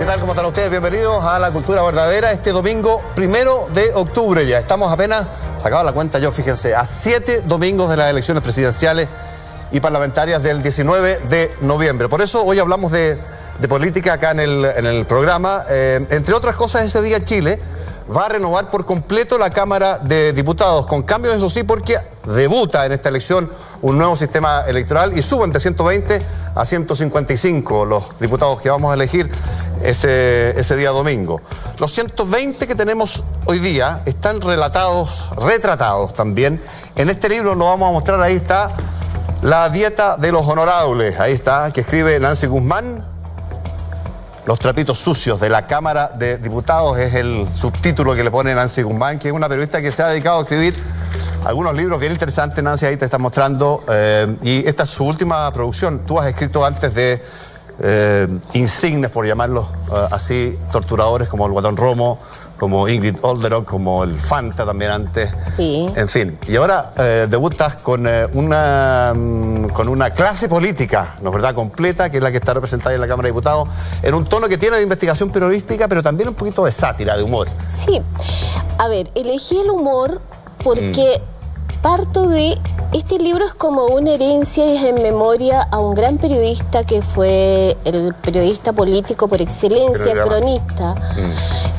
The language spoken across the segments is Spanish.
¿Qué tal? ¿Cómo están ustedes? Bienvenidos a La Cultura Verdadera. Este domingo 1 de octubre ya. Estamos apenas, sacaba la cuenta yo, fíjense, a 7 domingos de las elecciones presidenciales y parlamentarias del 19 de noviembre. Por eso hoy hablamos de política acá en el programa. Entre otras cosas, ese día Chile va a renovar por completo la Cámara de Diputados, con cambios, eso sí, porque debuta en esta elección un nuevo sistema electoral y suben de 120 a 155 los diputados que vamos a elegir ese día domingo. Los 120 que tenemos hoy día están retratados también. En este libro lo vamos a mostrar, ahí está, La dieta de los honorables, ahí está, que escribe Nancy Guzmán. Los trapitos sucios de la Cámara de Diputados es el subtítulo que le pone Nancy Guzmán, que es una periodista que se ha dedicado a escribir algunos libros bien interesantes. Nancy, ahí te está mostrando, y esta es su última producción. Tú has escrito antes de insignes, por llamarlos así, torturadores como el Guatón Romo, como Ingrid Olderock, como el Fanta también antes. Sí. En fin. Y ahora debutas con una clase política, ¿no es verdad?, completa, que es la que está representada en la Cámara de Diputados, en un tono que tiene de investigación periodística, pero también un poquito de sátira, de humor. Sí. A ver, elegí el humor porque parto de... Este libro es como una herencia y es en memoria a un gran periodista que fue el periodista político por excelencia, cronista,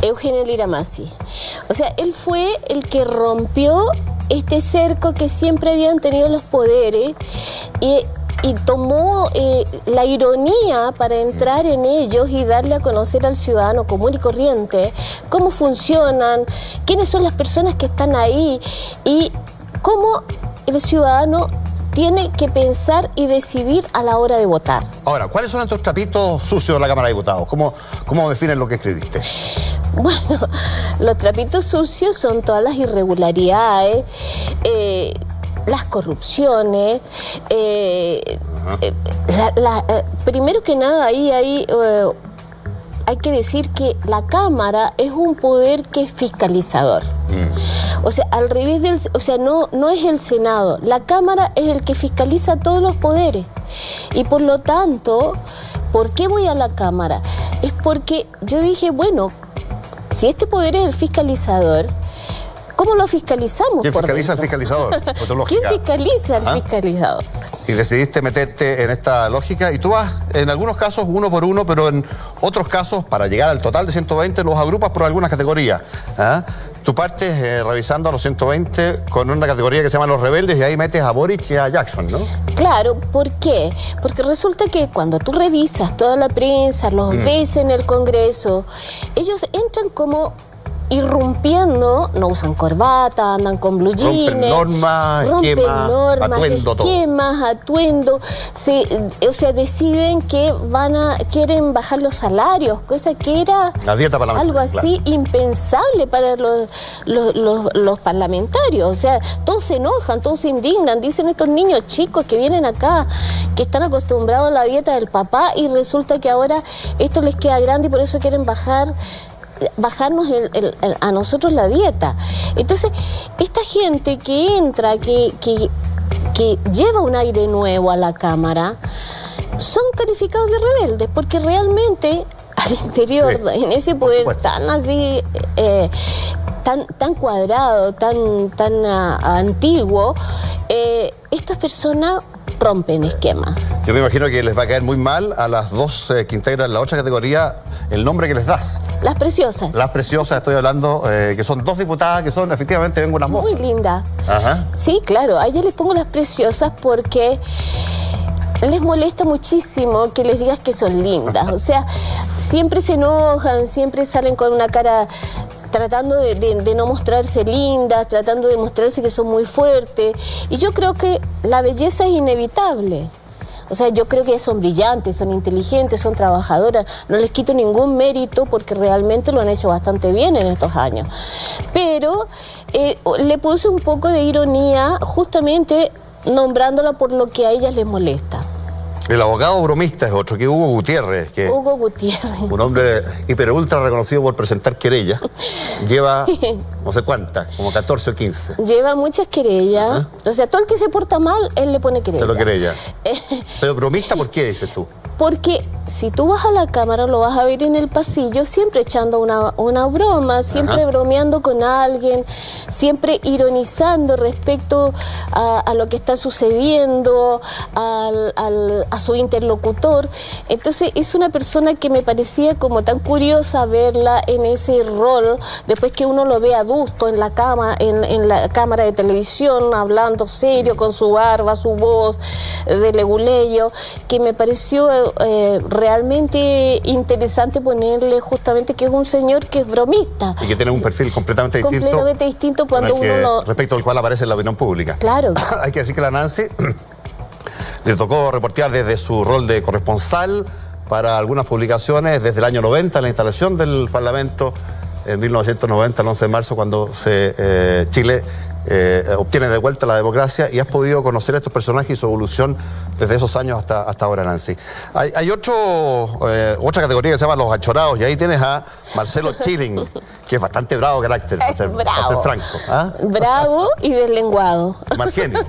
Eugenio Lira Massi. O sea, él fue el que rompió este cerco que siempre habían tenido los poderes y tomó la ironía para entrar en ellos y darle a conocer al ciudadano común y corriente cómo funcionan, quiénes son las personas que están ahí y cómo el ciudadano tiene que pensar y decidir a la hora de votar. Ahora, ¿cuáles son estos trapitos sucios de la Cámara de Diputados? ¿Cómo definen lo que escribiste? Bueno, los trapitos sucios son todas las irregularidades, las corrupciones, primero que nada hay que decir que la Cámara es un poder que es fiscalizador. O sea, al revés no es el Senado. La Cámara es el que fiscaliza todos los poderes. Y por lo tanto, ¿por qué voy a la Cámara? Es porque yo dije, bueno, si este poder es el fiscalizador, ¿cómo lo fiscalizamos? ¿Quién fiscaliza al fiscalizador? ¿Quién fiscaliza al fiscalizador? Y decidiste meterte en esta lógica y tú vas, en algunos casos, uno por uno, pero en otros casos, para llegar al total de 120, los agrupas por algunas categorías. Tú partes revisando a los 120 con una categoría que se llama Los Rebeldes y ahí metes a Boric y a Jackson, ¿no? Claro, ¿por qué? Porque resulta que cuando tú revisas toda la prensa, los ves en el Congreso, ellos entran como irrumpiendo, no usan corbata, andan con blue jeans, rompen normas, esquemas, atuendo, deciden que quieren bajar los salarios, cosa que era la dieta algo así impensable para los parlamentarios. O sea, todos se enojan, todos se indignan, dicen estos niños chicos que vienen acá, que están acostumbrados a la dieta del papá y resulta que ahora esto les queda grande y por eso quieren bajarnos a nosotros la dieta. Entonces, esta gente que entra, que lleva un aire nuevo a la Cámara, son calificados de rebeldes, porque realmente al interior, en ese poder tan así, tan cuadrado, tan antiguo, estas personas rompen esquemas. Yo me imagino que les va a caer muy mal a las dos que integran la otra categoría el nombre que les das. Las preciosas. Las preciosas, estoy hablando, que son dos diputadas que son efectivamente bien buenas mozas. Muy lindas. Ajá. Sí, claro, a ellas les pongo las preciosas porque les molesta muchísimo que les digas que son lindas. O sea, siempre se enojan, siempre salen con una cara tratando de no mostrarse lindas, tratando de mostrarse que son muy fuertes. Y yo creo que la belleza es inevitable. O sea, yo creo que son brillantes, son inteligentes, son trabajadoras. No les quito ningún mérito porque realmente lo han hecho bastante bien en estos años. Pero le puse un poco de ironía justamente nombrándola por lo que a ellas les molesta. El abogado bromista es otro, que Hugo Gutiérrez. Hugo Gutiérrez. Un hombre hiper ultra reconocido por presentar querellas. Lleva no sé cuántas, como 14 o 15. Lleva muchas querellas. O sea, todo el que se porta mal, él le pone querella. Se lo querella. Pero bromista, ¿por qué dices tú? Porque si tú vas a la cámara, lo vas a ver en el pasillo, siempre echando una broma, siempre bromeando con alguien, siempre ironizando respecto a lo que está sucediendo, a su interlocutor. Entonces es una persona que me parecía como tan curiosa verla en ese rol, después que uno lo ve adusto en la cámara de televisión, hablando serio, con su barba, su voz de leguleyo, que me pareció realmente interesante ponerle justamente que es un señor que es bromista. Y que tiene un perfil completamente distinto. Completamente distinto cuando uno lo... Respecto al cual aparece en la opinión pública. Claro. Hay que decir que la Nancy le tocó reportear desde su rol de corresponsal para algunas publicaciones desde el año 90, la instalación del Parlamento en 1990, el 11 de marzo, cuando Chile obtiene de vuelta la democracia, y has podido conocer a estos personajes y su evolución desde esos años hasta ahora, Nancy. Hay otra categoría que se llama los achorados, y ahí tienes a Marcelo Chilling, que es bastante bravo carácter, para ser franco. ¿Ah? Bravo y deslenguado. Mal genio.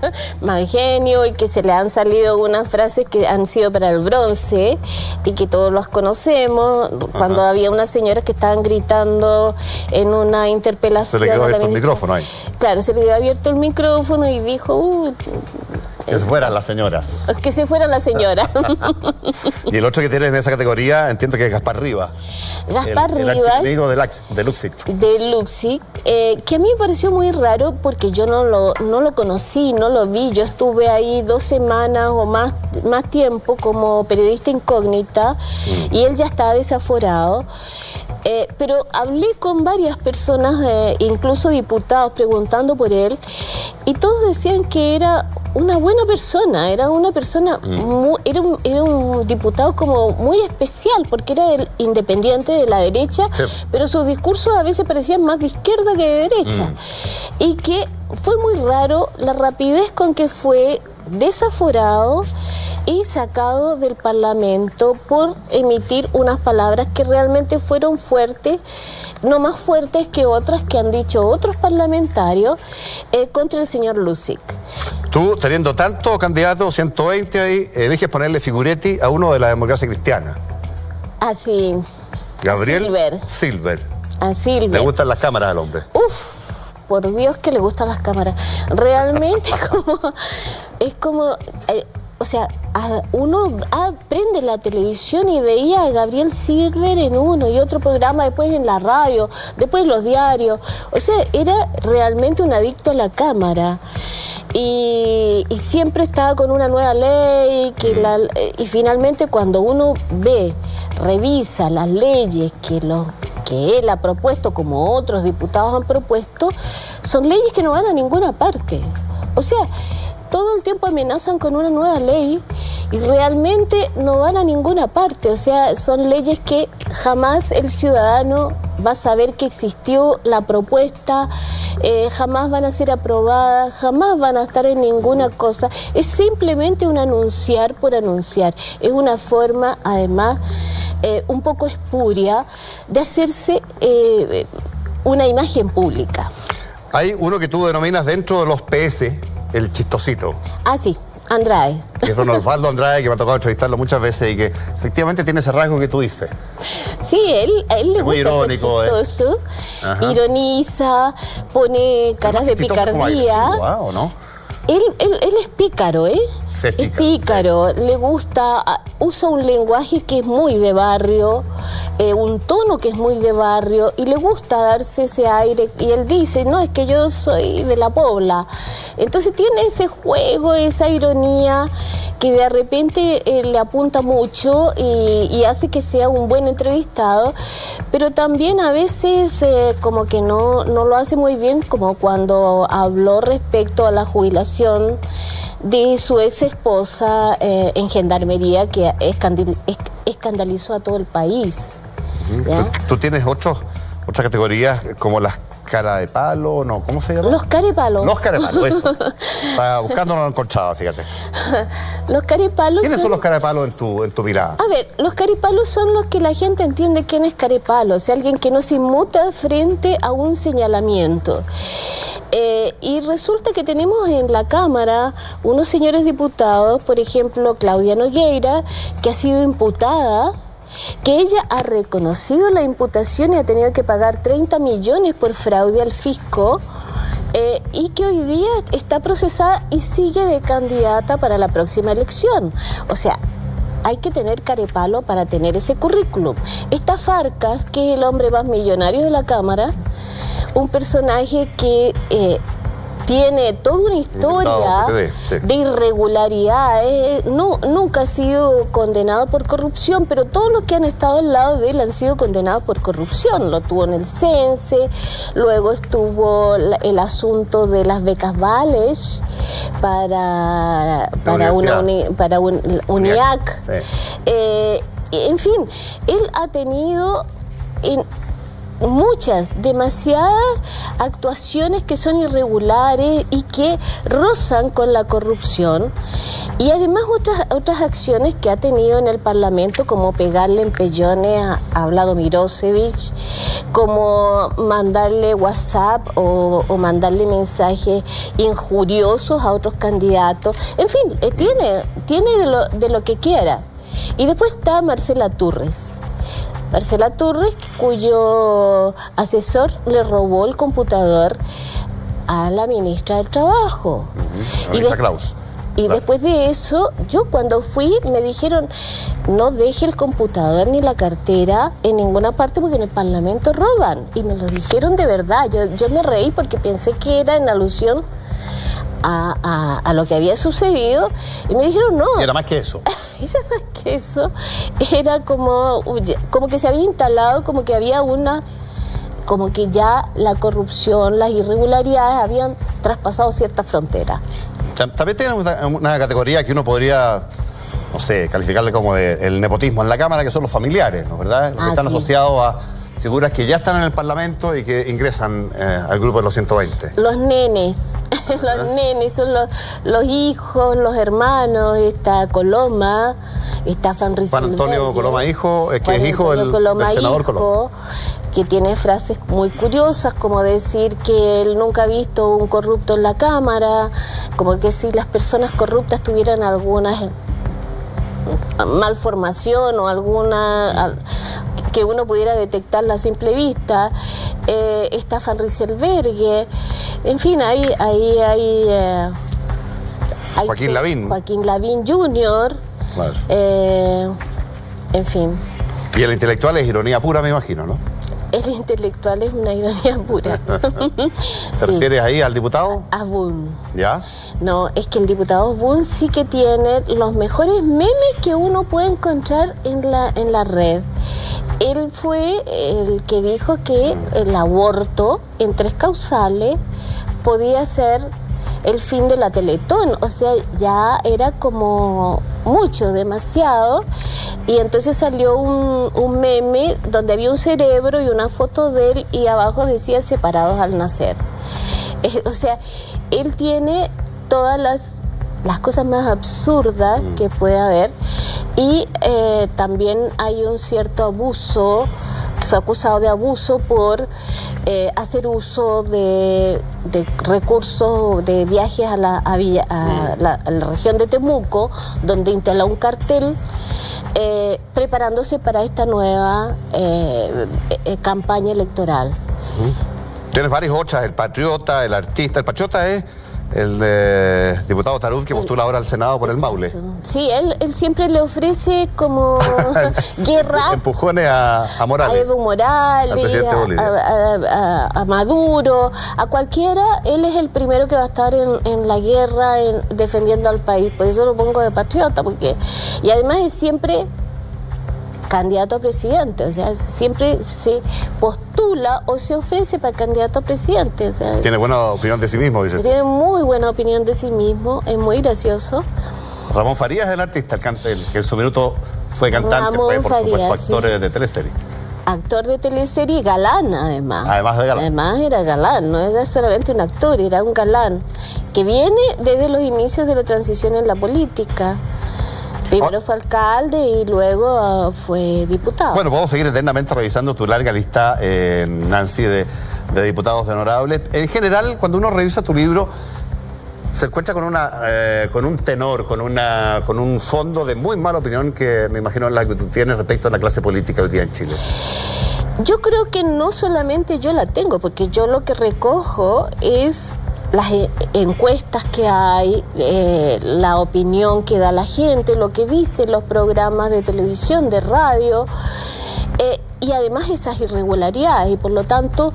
Mal genio, y que se le han salido unas frases que han sido para el bronce y que todos las conocemos. Cuando había unas señoras que estaban gritando en una interpelación. Se le quedó abierto el micrófono ahí. Claro, se le quedó abierto el micrófono y dijo... que se fueran las señoras. Que se fueran las señoras. Y el otro que tiene en esa categoría, entiendo que es Gaspar Rivas. Gaspar Rivas. El archienemigo de Luxich. De Luxich, que a mí me pareció muy raro porque yo no lo conocí, no lo vi. Yo estuve ahí 2 semanas o más tiempo como periodista incógnita y él ya estaba desaforado. Pero hablé con varias personas, incluso diputados, preguntando por él, y todos decían que era una buena persona, era una persona, era un diputado como muy especial, porque era el independiente de la derecha, pero sus discursos a veces parecían más de izquierda que de derecha. Y que fue muy raro la rapidez con que fue desaforado y sacado del Parlamento por emitir unas palabras que realmente fueron fuertes, no más fuertes que otras que han dicho otros parlamentarios contra el señor Luxich. Tú, teniendo tanto candidato, 120 ahí, eliges ponerle figuretti a uno de la Democracia Cristiana. Así. Gabriel Silver. A Silver. Le gustan las cámaras al hombre. Uf. Por Dios que le gustan las cámaras. Realmente es como, o sea, uno prende la televisión y veía a Gabriel Silver en uno y otro programa, después en la radio, después en los diarios. O sea, era realmente un adicto a la cámara. Y siempre estaba con una nueva ley, y finalmente cuando uno revisa las leyes que él ha propuesto, como otros diputados han propuesto, son leyes que no van a ninguna parte. O sea, todo el tiempo amenazan con una nueva ley y realmente no van a ninguna parte. O sea, son leyes que jamás el ciudadano va a saber que existió la propuesta, jamás van a ser aprobadas, jamás van a estar en ninguna cosa. Es simplemente un anunciar por anunciar. Es una forma, además, un poco espuria de hacerse una imagen pública. Hay uno que tú denominas dentro de los PS, el chistosito. Ah, sí, Andrade. Que es don Osvaldo Andrade, que me ha tocado entrevistarlo muchas veces y que efectivamente tiene ese rasgo que tú dices. Sí, él le gusta irónico, ser chistoso, ironiza, pone caras de picardía. ¿O no? Él es pícaro, ¿eh? Sí, es pícaro, le gusta, usa un lenguaje que es muy de barrio, un tono que es muy de barrio, y le gusta darse ese aire, y él dice, no, es que yo soy de la Pobla. Entonces tiene ese juego, esa ironía que de repente le apunta mucho y hace que sea un buen entrevistado, pero también a veces como que no lo hace muy bien, como cuando habló respecto a la jubilación de su ex esposa en Gendarmería, que escandalizó a todo el país. ¿Ya? Tú tienes otras categorías como las cara de palo, no, ¿cómo se llama? Los carepalos. Los carepalos, eso. Estaba buscando, no lo encontraba, fíjate. Los carepalos. ¿Quiénes son los carepalos en tu mirada? A ver, los carepalos son los que la gente entiende quién es carepalo, o sea, alguien que no se inmuta frente a un señalamiento. Y resulta que tenemos en la Cámara unos señores diputados, por ejemplo, Claudia Nogueira, que ha sido imputada, que ella ha reconocido la imputación y ha tenido que pagar 30 millones por fraude al fisco, y que hoy día está procesada y sigue de candidata para la próxima elección. O sea, hay que tener carepalo para tener ese currículum. Está Farcas, que es el hombre más millonario de la Cámara, un personaje que tiene toda una historia de irregularidades, nunca ha sido condenado por corrupción, pero todos los que han estado al lado de él han sido condenados por corrupción. Lo tuvo en el CENSE, luego estuvo el asunto de las becas Vales para UNIAC. Sí. En fin, él ha tenido demasiadas actuaciones que son irregulares y que rozan con la corrupción, y además otras acciones que ha tenido en el Parlamento, como pegarle empellones a Vlado Mirosevic, como mandarle WhatsApp o mandarle mensajes injuriosos a otros candidatos. En fin, tiene de lo que quiera. Y después está Marcela Torres, cuyo asesor le robó el computador a la ministra del Trabajo. Y después de eso, yo cuando fui me dijeron, no deje el computador ni la cartera en ninguna parte porque en el Parlamento roban. Y me lo dijeron de verdad. Yo me reí porque pensé que era en alusión a lo que había sucedido, y me dijeron no. Y era más que eso. Era más que eso. Era como que se había instalado, como que ya la corrupción, las irregularidades habían traspasado ciertas fronteras. También tiene una categoría que uno podría, no sé, calificarle como el nepotismo en la Cámara, que son los familiares, ¿no? ¿Verdad? Los que están asociados a figuras que ya están en el Parlamento y que ingresan al grupo de los 120. Los nenes. Los nenes son los hijos, los hermanos. Está Coloma, está Juan Antonio Coloma, hijo, que es hijo del senador Coloma, que tiene frases muy curiosas, como decir que él nunca ha visto un corrupto en la Cámara, como que si las personas corruptas tuvieran alguna malformación o alguna que uno pudiera detectarla a simple vista. Está Van Rieselberghe, en fin, hay Joaquín Lavín Jr., claro. En fin. Y el intelectual es ironía pura, me imagino, ¿no? El intelectual es una ironía pura. ¿Te refieres ahí al diputado? A Boone. ¿Ya? No, es que el diputado Boone sí que tiene los mejores memes que uno puede encontrar en la red. Él fue el que dijo que el aborto en 3 causales podía ser el fin de la Teletón, o sea, ya era como mucho, demasiado, y entonces salió un meme donde había un cerebro y una foto de él y abajo decía separados al nacer. O sea, él tiene todas las cosas más absurdas que puede haber, y también hay un cierto abuso, fue acusado de abuso por hacer uso de recursos de viajes a la región de Temuco, donde instaló un cartel preparándose para esta nueva campaña electoral. Tienes varias otras, el patriota, el artista. El patriota es el diputado Tarud, que postula ahora al Senado por el Maule. Sí, él siempre le ofrece como guerra. Empujones a Morales. A Evo Morales, al presidente Bolivia. A Maduro, a cualquiera. Él es el primero que va a estar en la guerra, defendiendo al país. Por eso lo pongo de patriota, y además es siempre candidato a presidente, o sea, siempre se postula o se ofrece para candidato a presidente. O sea, tiene buena opinión de sí mismo, dice. Tiene muy buena opinión de sí mismo, es muy gracioso. Ramón Farías es el artista, el que en su minuto fue cantante, Ramón fue por supuesto actor de teleserie. actor de teleserie, galán además. Además de galán. Además era galán, no era solamente un actor, era un galán, que viene desde los inicios de la transición en la política. Primero fue alcalde y luego fue diputado. Bueno, podemos seguir eternamente revisando tu larga lista, Nancy, de diputados honorables. En general, cuando uno revisa tu libro, se encuentra con un tenor, con un fondo de muy mala opinión que me imagino la que tú tienes respecto a la clase política hoy día en Chile. Yo creo que no solamente yo la tengo, porque yo lo que recojo es las encuestas que hay, la opinión que da la gente, lo que dicen los programas de televisión, de radio, y además esas irregularidades. Y por lo tanto,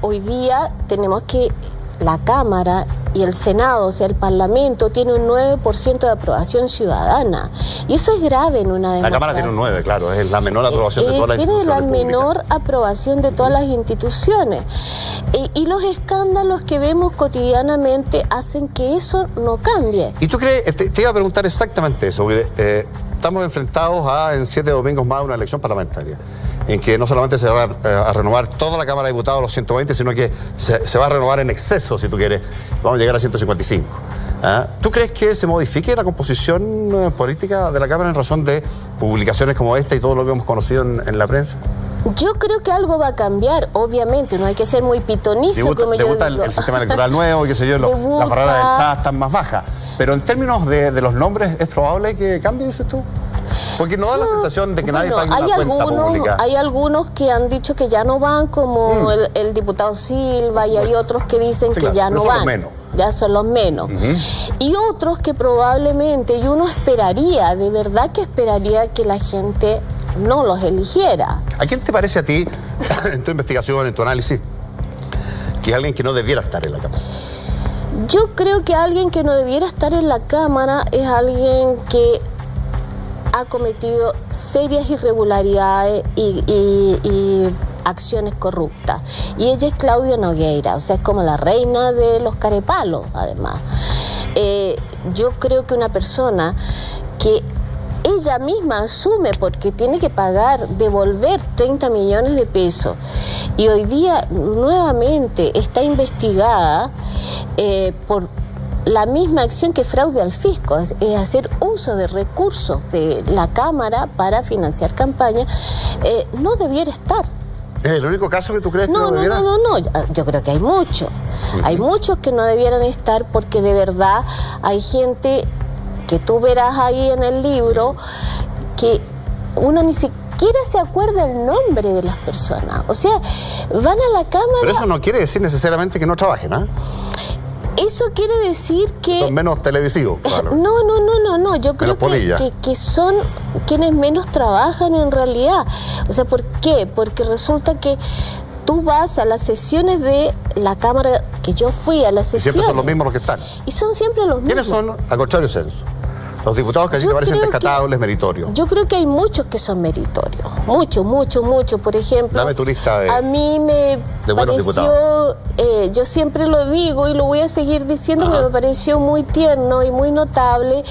hoy día tenemos que la Cámara y el Senado, o sea, el Parlamento, tiene un 9% de aprobación ciudadana. Y eso es grave en una democracia. La Cámara tiene un 9, claro, es la menor aprobación de todas las instituciones. Tiene la menor aprobación de todas las instituciones. Y los escándalos que vemos cotidianamente hacen que eso no cambie. ¿Y tú crees? Te iba a preguntar exactamente eso, porque estamos enfrentados en 7 domingos más a una elección parlamentaria, en que no solamente se va a renovar toda la Cámara de Diputados, los 120, sino que se va a renovar en exceso, si tú quieres. Vamos a llegar a 155. ¿Tú crees que se modifique la composición política de la Cámara en razón de publicaciones como esta y todo lo que hemos conocido en la prensa? Yo creo que algo va a cambiar, obviamente, no hay que ser muy pitonizo. Debuta el sistema electoral nuevo, qué sé yo, las barreras del chat están más bajas. Pero en términos de los nombres, ¿es probable que cambie, dices tú? Porque no da la sensación de que nadie pague una cuenta pública. Hay algunos que han dicho que ya no van, como el diputado Silva, y hay otros que dicen que ya no van. Ya son los menos. Y otros que probablemente, y uno esperaría, de verdad que esperaría que la gente no los eligiera. ¿A quién te parece a ti, en tu investigación, en tu análisis, que es alguien que no debiera estar en la Cámara? Yo creo que alguien que no debiera estar en la Cámara es alguien que ha cometido serias irregularidades y acciones corruptas. Y ella es Claudia Nogueira, o sea, es como la reina de los carepalos, además. Yo creo que una persona que ella misma asume, porque tiene que pagar, devolver 30 millones de pesos, y hoy día nuevamente está investigada por la misma acción que fraude al fisco, es hacer uso de recursos de la Cámara para financiar campañas, no debiera estar. ¿Es el único caso que tú crees que no debiera? No, yo creo que hay muchos. Hay muchos que no debieran estar, porque de verdad hay gente que tú verás ahí en el libro que uno ni siquiera se acuerda el nombre de las personas. O sea, van a la Cámara... Pero eso no quiere decir necesariamente que no trabajen, ¿ah? Eso quiere decir que... Son menos televisivos, claro. No. Yo creo que son quienes menos trabajan en realidad. O sea, ¿por qué? Porque resulta que tú vas a las sesiones de la Cámara, que yo fui a las sesiones... Y siempre son los mismos los que están. Y son siempre los mismos. ¿Quiénes son, al contrario censo? Los diputados que allí te parecen descatables, meritorios. Yo creo que hay muchos que son meritorios. Muchos. Por ejemplo, dame tu lista de... A mí me pareció... yo siempre lo digo y lo voy a seguir diciendo, porque me pareció muy tierno y muy notable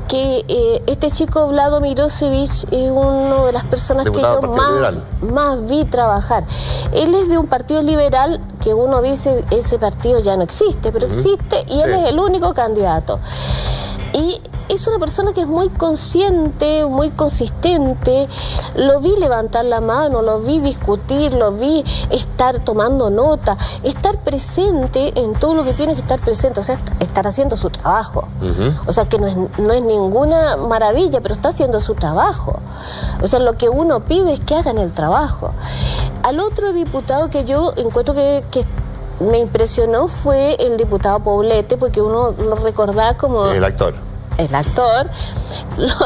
que este chico Vlado Mirosevic es una de las personas diputado que yo más vi trabajar. Él es de un partido liberal que uno dice, ese partido ya no existe, pero existe, y él es el único candidato. Y es una persona que es muy consciente, muy consistente. Lo vi levantar la mano, lo vi discutir, lo vi estar tomando nota, estar presente en todo lo que tiene que estar presente, o sea, estar haciendo su trabajo. O sea, que no es ninguna maravilla, pero está haciendo su trabajo. O sea, lo que uno pide es que hagan el trabajo. Al otro diputado que yo encuentro que me impresionó fue el diputado Poblete, porque uno lo recordaba como... El actor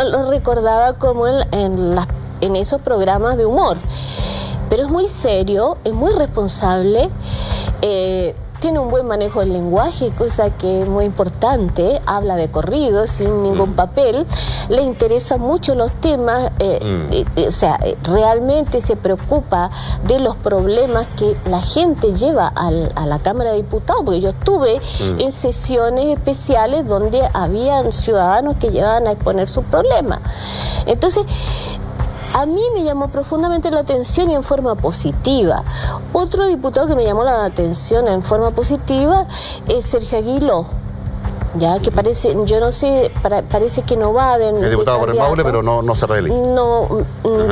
lo recordaba como en esos programas de humor, pero es muy serio, es muy responsable, tiene un buen manejo del lenguaje, cosa que es muy importante, habla de corrido, sin ningún papel, le interesan mucho los temas, o sea, realmente se preocupa de los problemas que la gente lleva a la Cámara de Diputados, porque yo estuve en sesiones especiales donde habían ciudadanos que llevaban a exponer sus problemas. Entonces, a mí me llamó profundamente la atención y en forma positiva. Otro diputado que me llamó la atención en forma positiva es Sergio Aguiló. Ya, que parece, yo no sé, parece que no va de es diputado por el Maule, pero no se reelige. No,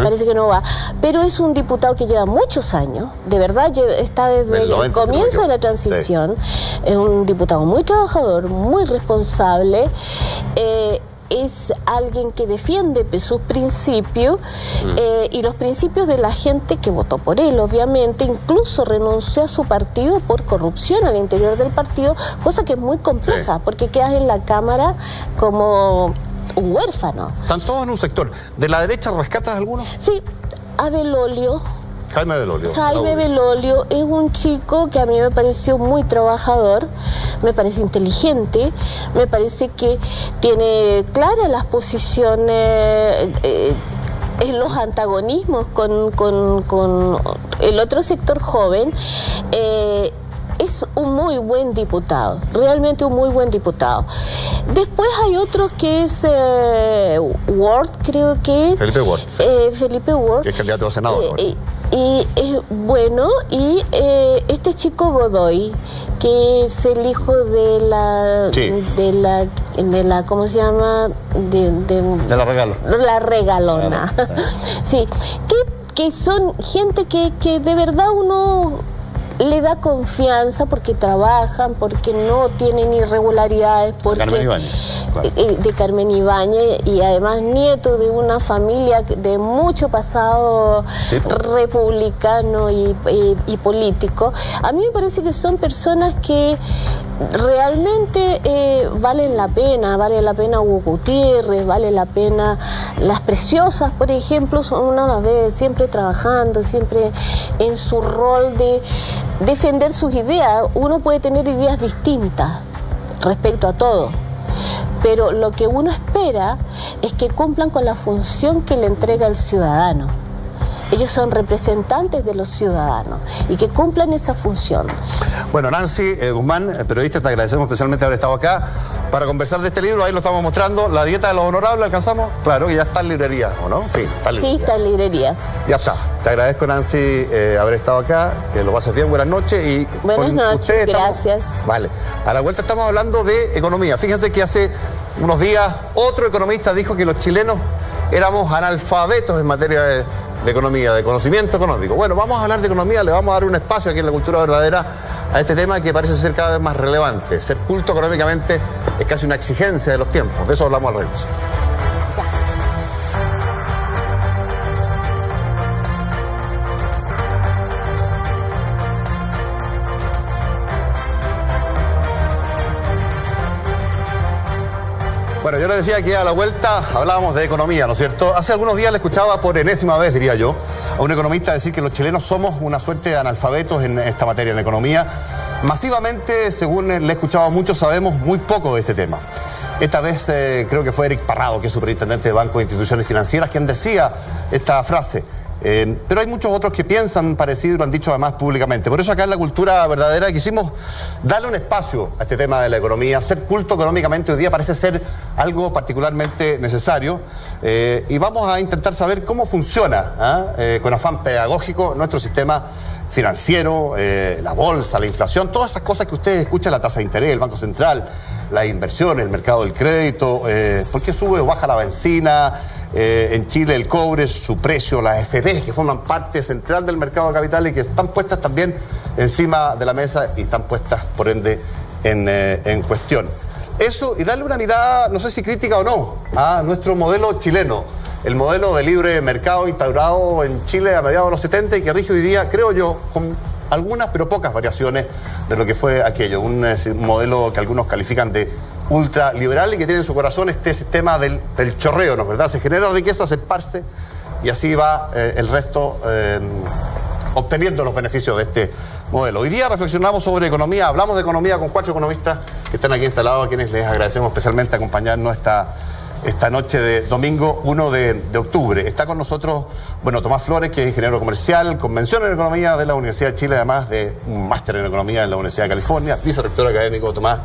parece que no va. Pero es un diputado que lleva muchos años, de verdad, está desde el comienzo de la transición. Sí. Es un diputado muy trabajador, muy responsable. Es alguien que defiende sus principios y los principios de la gente que votó por él, obviamente. Incluso renunció a su partido por corrupción al interior del partido, cosa que es muy compleja, porque quedas en la Cámara como un huérfano. Están todos en un sector. ¿De la derecha rescatas alguno? Sí, a Belolio. Jaime Belolio. Jaime Belolio es un chico que a mí me pareció muy trabajador, me parece inteligente, me parece que tiene claras las posiciones en los antagonismos con el otro sector joven. Es un muy buen diputado, realmente un muy buen diputado. Después hay otro que es Ward, creo que es. Felipe Ward. Sí. Felipe Ward. Que es candidato a senado. Y es bueno, y este chico Godoy, que es el hijo de la, sí, de la ¿cómo se llama? De la Regalo. La Regalona. Claro. Sí, que son gente que de verdad uno le da confianza porque trabajan, porque no tienen irregularidades, porque Carmen Ibáñez, claro. De Carmen Ibáñez, y además nieto de una familia de mucho pasado, sí, republicano y político. A mí me parece que son personas que realmente valen la pena Hugo Gutiérrez, vale la pena Las Preciosas, por ejemplo, una las ve siempre trabajando, siempre en su rol de defender sus ideas. Uno puede tener ideas distintas respecto a todo, pero lo que uno espera es que cumplan con la función que le entrega el ciudadano. Ellos son representantes de los ciudadanos y que cumplan esa función. Bueno, Nancy Guzmán, periodista, te agradecemos especialmente haber estado acá para conversar de este libro. Ahí lo estamos mostrando, La dieta de los honorables, ¿alcanzamos? Claro, que ya está en librería, ¿o no? Sí, está en librería. Sí, está en librería. Ya está. Te agradezco, Nancy, haber estado acá, que lo pases bien, buenas noches. Y buenas noches, gracias. Vale, a la vuelta estamos hablando de economía. Fíjense que hace unos días otro economista dijo que los chilenos éramos analfabetos en materia de economía, de conocimiento económico. Bueno, vamos a hablar de economía, le vamos a dar un espacio aquí en La Cultura Verdadera a este tema que parece ser cada vez más relevante. Ser culto económicamente es casi una exigencia de los tiempos. De eso hablamos al regreso. Bueno, yo les decía que a la vuelta hablábamos de economía, ¿no es cierto? Hace algunos días le escuchaba por enésima vez, diría yo, a un economista decir que los chilenos somos una suerte de analfabetos en esta materia, en economía. Masivamente, según le he escuchado a muchos, sabemos muy poco de este tema. Esta vez creo que fue Eric Parrado, que es superintendente de bancos e instituciones financieras, quien decía esta frase. Pero hay muchos otros que piensan parecido y lo han dicho además públicamente. Por eso acá en La Cultura Verdadera quisimos darle un espacio a este tema de la economía. Ser culto económicamente hoy día parece ser algo particularmente necesario. Y vamos a intentar saber cómo funciona, con afán pedagógico, nuestro sistema financiero, la bolsa, la inflación, todas esas cosas que ustedes escuchan, la tasa de interés, el Banco Central, las inversiones, el mercado del crédito, por qué sube o baja la benzina. En Chile el cobre, su precio, las FP, que forman parte central del mercado de capitales y que están puestas también encima de la mesa y están puestas, por ende, en cuestión. Eso, y darle una mirada, no sé si crítica o no, a nuestro modelo chileno, el modelo de libre mercado instaurado en Chile a mediados de los 70 y que rige hoy día, creo yo, con algunas pero pocas variaciones de lo que fue aquello, un modelo que algunos califican de ultraliberal y que tiene en su corazón este sistema del chorreo, ¿no es verdad? Se genera riqueza, se esparce y así va el resto obteniendo los beneficios de este modelo. Hoy día reflexionamos sobre economía, hablamos de economía con 4 economistas que están aquí instalados, a quienes les agradecemos especialmente acompañarnos esta noche de domingo 1 de octubre. Está con nosotros, bueno, Tomás Flores, que es ingeniero comercial, con mención en economía de la Universidad de Chile, además de un máster en economía en la Universidad de California, vicerrector académico. Tomás,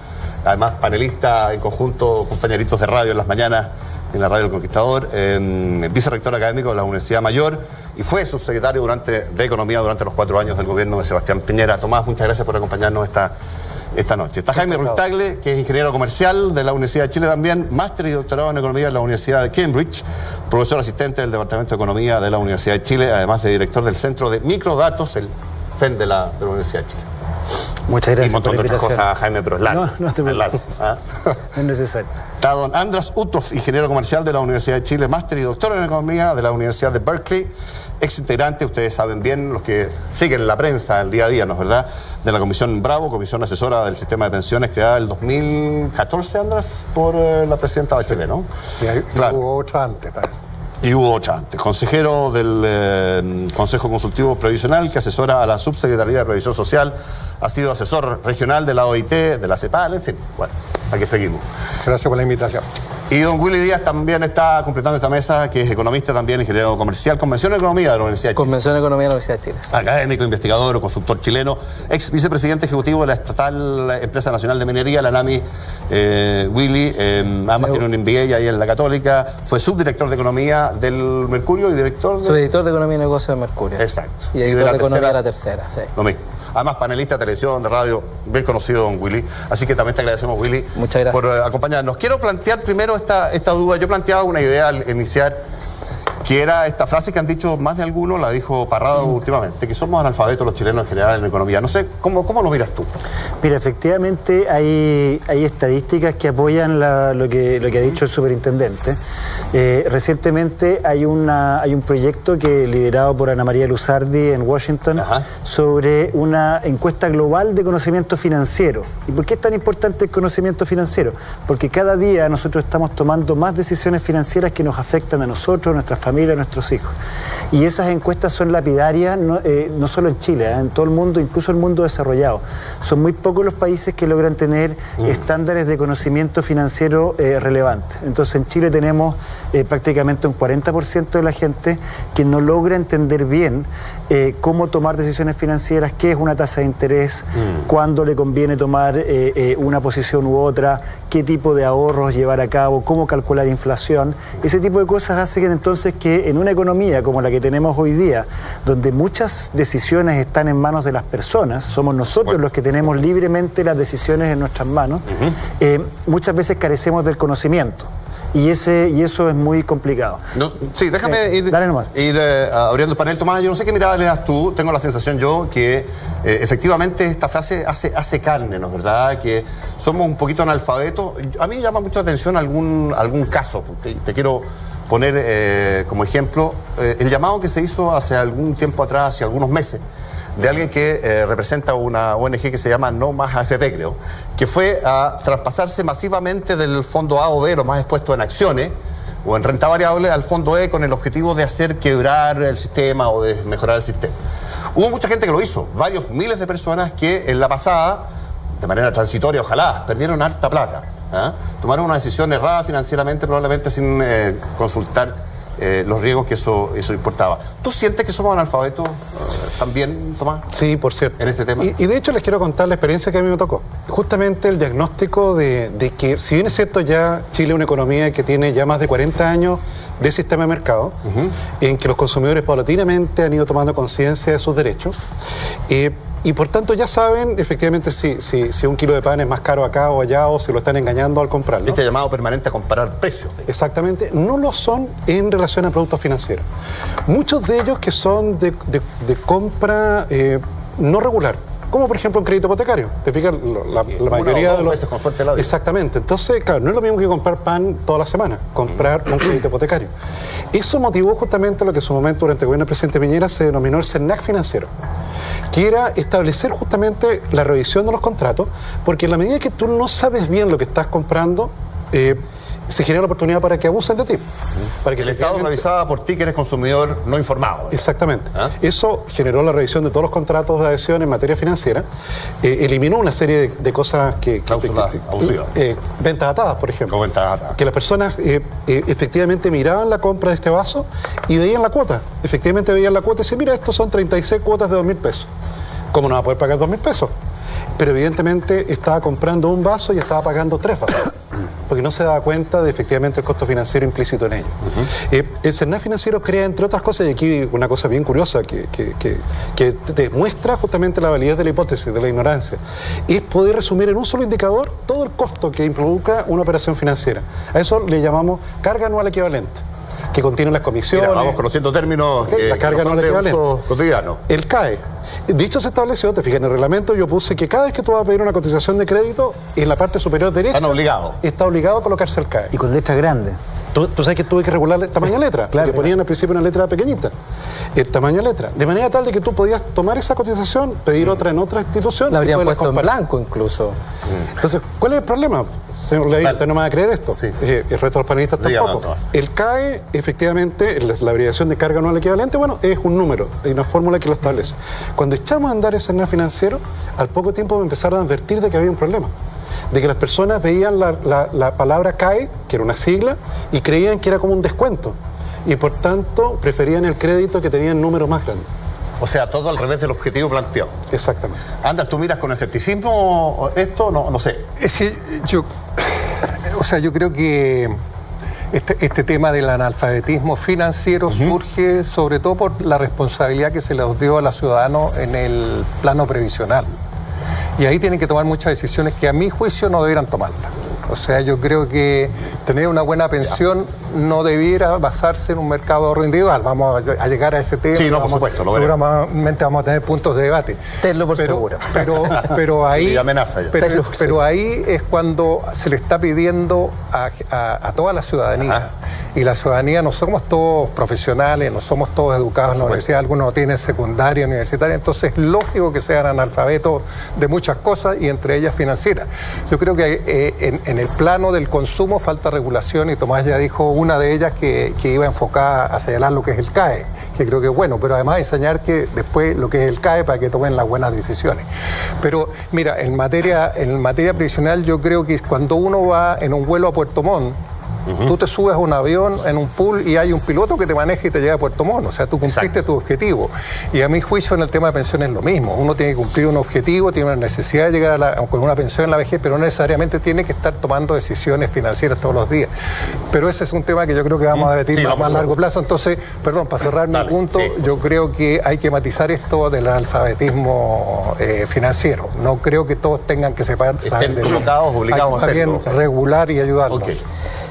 además panelista en conjunto, compañeritos de radio en las mañanas en la Radio El Conquistador, vicerrector académico de la Universidad Mayor y fue subsecretario de Economía durante los 4 años del gobierno de Sebastián Piñera. Tomás, muchas gracias por acompañarnos esta noche. Está Jaime Ruiz Tagle, que es ingeniero comercial de la Universidad de Chile también, máster y doctorado en Economía de la Universidad de Cambridge, profesor asistente del Departamento de Economía de la Universidad de Chile, además de director del Centro de Microdatos, el FEN de la Universidad de Chile. Muchas gracias. Y un montón de otras cosas, Jaime, pero es largo. No te preocupes. No es necesario. Está don Andras Uthoff, ingeniero comercial de la Universidad de Chile, máster y doctor en Economía de la Universidad de Berkeley, ex integrante, ustedes saben bien, los que siguen la prensa el día a día, ¿no es verdad?, de la Comisión Bravo, Comisión Asesora del Sistema de Pensiones, creada en el 2014, Andras, por la presidenta Bachelet, ¿no? Y claro. Hubo otra antes también. Y hubo otra antes. Consejero del Consejo Consultivo Previsional, que asesora a la Subsecretaría de Previsión Social, ha sido asesor regional de la OIT, de la CEPAL, en fin, bueno, aquí seguimos. Gracias por la invitación. Y don Willy Díaz también está completando esta mesa, que es economista también, ingeniero comercial, Convención de Economía de la Universidad de Chile. Convención de Economía de la Universidad de Chile. Académico, investigador, consultor chileno, ex vicepresidente ejecutivo de la estatal Empresa Nacional de Minería, la NAMI, Willy, además tiene un MBA ahí en la Católica, fue subdirector de Economía del Mercurio y director de... Subdirector de Economía y Negocios del Mercurio. Exacto. Y editor de Economía de la Tercera, sí. Lo mismo. Además, panelista de televisión, de radio, bien conocido don Willy. Así que también te agradecemos, Willy, muchas gracias por acompañarnos. Quiero plantear primero esta duda. Yo planteaba una idea al iniciar, que era esta frase que han dicho más de algunos, la dijo Parrado últimamente, que somos analfabetos los chilenos en general en economía. No sé, ¿cómo lo miras tú? Mira, efectivamente hay estadísticas que apoyan lo que ha dicho el superintendente. Recientemente hay un proyecto liderado por Ana María Luzardi en Washington. Ajá. Sobre una encuesta global de conocimiento financiero. ¿Y por qué es tan importante el conocimiento financiero? Porque cada día nosotros estamos tomando más decisiones financieras que nos afectan a nosotros, a nuestras familias, a nuestros hijos. Y esas encuestas son lapidarias, no solo en Chile, en todo el mundo, incluso el mundo desarrollado. Son muy pocos los países que logran tener estándares de conocimiento financiero relevantes. Entonces en Chile tenemos prácticamente un 40% de la gente que no logra entender bien cómo tomar decisiones financieras, qué es una tasa de interés, cuándo le conviene tomar una posición u otra, qué tipo de ahorros llevar a cabo, cómo calcular inflación. Ese tipo de cosas hacen entonces que en una economía como la que tenemos hoy día, donde muchas decisiones están en manos de las personas, somos nosotros los que tenemos libremente las decisiones en nuestras manos, muchas veces carecemos del conocimiento. Y eso es muy complicado. No, sí, déjame ir abriendo el panel. Tomás, yo no sé qué mirada le das tú. Tengo la sensación yo que efectivamente esta frase hace carne, ¿no es verdad? Que somos un poquito analfabetos. A mí me llama mucho la atención algún caso. Te quiero poner como ejemplo el llamado que se hizo hace algún tiempo atrás, hace algunos meses, de alguien que representa una ONG que se llama No Más AFP, creo, que fue a traspasarse masivamente del fondo A o B, lo más expuesto en acciones o en renta variable, al fondo E con el objetivo de hacer quebrar el sistema o de mejorar el sistema. Hubo mucha gente que lo hizo, varios miles de personas que en la pasada, de manera transitoria, ojalá, perdieron harta plata. Tomaron una decisión errada financieramente, probablemente sin consultar los riesgos que eso importaba. ¿Tú sientes que somos analfabetos también, Tomás? Sí, por cierto. En este tema. Y de hecho les quiero contar la experiencia que a mí me tocó. Justamente el diagnóstico de que, si bien es cierto, ya Chile es una economía que tiene ya más de 40 años de sistema de mercado, en que los consumidores paulatinamente han ido tomando conciencia de sus derechos, y por tanto ya saben efectivamente si un kilo de pan es más caro acá o allá, o si lo están engañando al comprarlo. Este llamado permanente a comparar precios. Exactamente, no lo son en relación a productos financieros. Muchos de ellos que son de compra no regular, como por ejemplo un crédito hipotecario. ¿Te fijas? La mayoría de los veces con suerte la vida. Exactamente. Entonces, claro, no es lo mismo que comprar pan toda la semana, comprar un crédito hipotecario. Eso motivó justamente lo que en su momento, durante el gobierno del presidente Piñera, se denominó el CERNAC financiero, que era establecer justamente la revisión de los contratos, porque en la medida que tú no sabes bien lo que estás comprando, se genera la oportunidad para que abusen de ti. Para que el Estado revisaba por ti que eres consumidor no informado. Exactamente. Eso generó la revisión de todos los contratos de adhesión en materia financiera, eliminó una serie de cosas cláusulas abusivas. Ventas atadas, por ejemplo. O ventas atadas. Que las personas efectivamente miraban la compra de este vaso y veían la cuota. Efectivamente veían la cuota y decían, mira, estos son 36 cuotas de 2.000 pesos. ¿Cómo no va a poder pagar 2.000 pesos? Pero evidentemente estaba comprando un vaso y estaba pagando 3 vasos. porque no se daba cuenta de efectivamente el costo financiero implícito en ello. El CERNAF financiero crea, entre otras cosas, y aquí una cosa bien curiosa que demuestra justamente la validez de la hipótesis, de la ignorancia, es poder resumir en un solo indicador todo el costo que involucra una operación financiera. A eso le llamamos carga anual equivalente, que contiene las comisiones. Mira, vamos conociendo términos la carga no anual son de equivalente. uso cotidiano. El CAE. Dicho se estableció, te fijas, en el reglamento yo puse que cada vez que tú vas a pedir una cotización de crédito, en la parte superior derecha Están obligados. está obligado a colocarse el CAE. Y con letra grande. Tú sabes que tuve que regular el tamaño de letra, claro, porque ponían al principio una letra pequeñita, el tamaño de letra, de manera tal de que tú podías tomar esa cotización, pedir otra en otra institución. La habrían y poderla puesto en comparar. blanco incluso. Entonces, ¿cuál es el problema? Señor Ley, Vale. usted no me va a creer esto. Sí. El resto de los panelistas Dígame, tampoco. doctor. El CAE, efectivamente, la abreviación de carga anual equivalente, bueno, es un número, hay una fórmula que lo establece. Cuando echamos a andar ese CERNAF financiero, al poco tiempo me empezaron a advertir de que había un problema. De que las personas veían la palabra CAE, que era una sigla, y creían que era como un descuento. Y por tanto, preferían el crédito que tenía el número más grande. O sea, todo al revés del objetivo planteado. Exactamente. Andrés, ¿tú miras con escepticismo esto? No sé. Es que yo creo que este tema del analfabetismo financiero surge sobre todo por la responsabilidad que se les dio a los ciudadanos en el plano previsional. Y ahí tienen que tomar muchas decisiones que a mi juicio no debieran tomarlas. O sea, yo creo que tener una buena pensión no debiera basarse en un mercado de ahorro individual. Vamos a llegar a ese tema. Sí, no, por supuesto, lo veremos. Seguramente vamos a tener puntos de debate. Tenlo por seguro. Pero ahí, Y amenaza ya. pero ahí es cuando se le está pidiendo a toda la ciudadanía. Ajá. Y la ciudadanía no somos todos profesionales, no somos todos educados en la universidad, algunos no tienen secundaria, universitaria, entonces es lógico que sean analfabetos de muchas cosas y entre ellas financieras. Yo creo que en el plano del consumo falta regulación y Tomás ya dijo una de ellas que iba enfocada a señalar lo que es el CAE, que creo que es bueno, pero además enseñar que después lo que es el CAE para que tomen las buenas decisiones. Pero mira, en materia previsional yo creo que cuando uno va en un vuelo a Puerto Montt, tú te subes a un avión en un pool y hay un piloto que te maneja y te lleva a Puerto Montt. O sea, tú cumpliste tu objetivo. Y a mi juicio en el tema de pensiones es lo mismo. Uno tiene que cumplir un objetivo, tiene una necesidad de llegar con una pensión en la vejez, pero no necesariamente tiene que estar tomando decisiones financieras todos los días. Pero ese es un tema que yo creo que vamos a debatir a más largo plazo. Entonces, perdón, para cerrar mi punto, yo creo que hay que matizar esto del analfabetismo financiero. No creo que todos tengan que separar. Estén colocados, obligados a hacerlo. También regular y ayudarlos. Ok.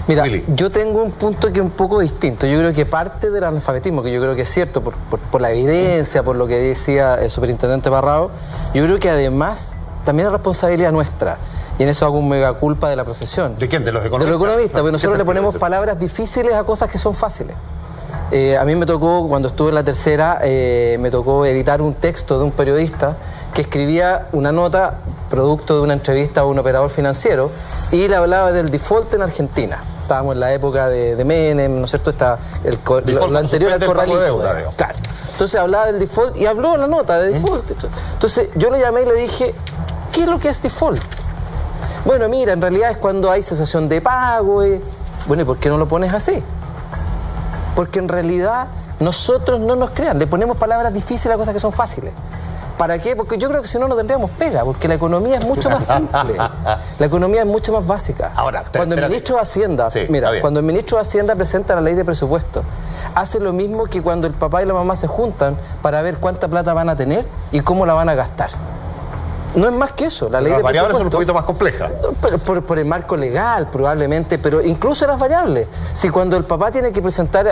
Mira, Willy. yo tengo un punto que es un poco distinto. Yo creo que parte del analfabetismo, que yo creo que es cierto por la evidencia, por lo que decía el superintendente Parrado, yo creo que además también es responsabilidad nuestra. Y en eso hago un mega culpa de la profesión. ¿De quién? ¿De los economistas? De los economistas, porque nosotros ¿Qué le ponemos sentido? palabras difíciles a cosas que son fáciles. A mí me tocó, cuando estuve en la tercera, me tocó editar un texto de un periodista que escribía una nota producto de una entrevista a un operador financiero y le hablaba del default en Argentina. Estábamos en la época de Menem, ¿no es cierto? Lo anterior al corralito. Claro. Entonces hablaba del default y habló en la nota de default. Entonces yo le llamé y le dije, ¿qué es lo que es default? Bueno, mira, en realidad es cuando hay cesación de pago. Bueno, ¿y por qué no lo pones así? Porque en realidad nosotros no nos crean, le ponemos palabras difíciles a cosas que son fáciles. ¿Para qué? Porque yo creo que si no tendríamos pega, porque la economía es mucho más simple. La economía es mucho más básica. Ahora, cuando el ministro de Hacienda, cuando el ministro de Hacienda presenta la ley de presupuesto, hace lo mismo que cuando el papá y la mamá se juntan para ver cuánta plata van a tener y cómo la van a gastar. No es más que eso. La ley de presupuesto. Las variables son un poquito más complejas. Por el marco legal, probablemente, pero incluso las variables. Si cuando el papá tiene que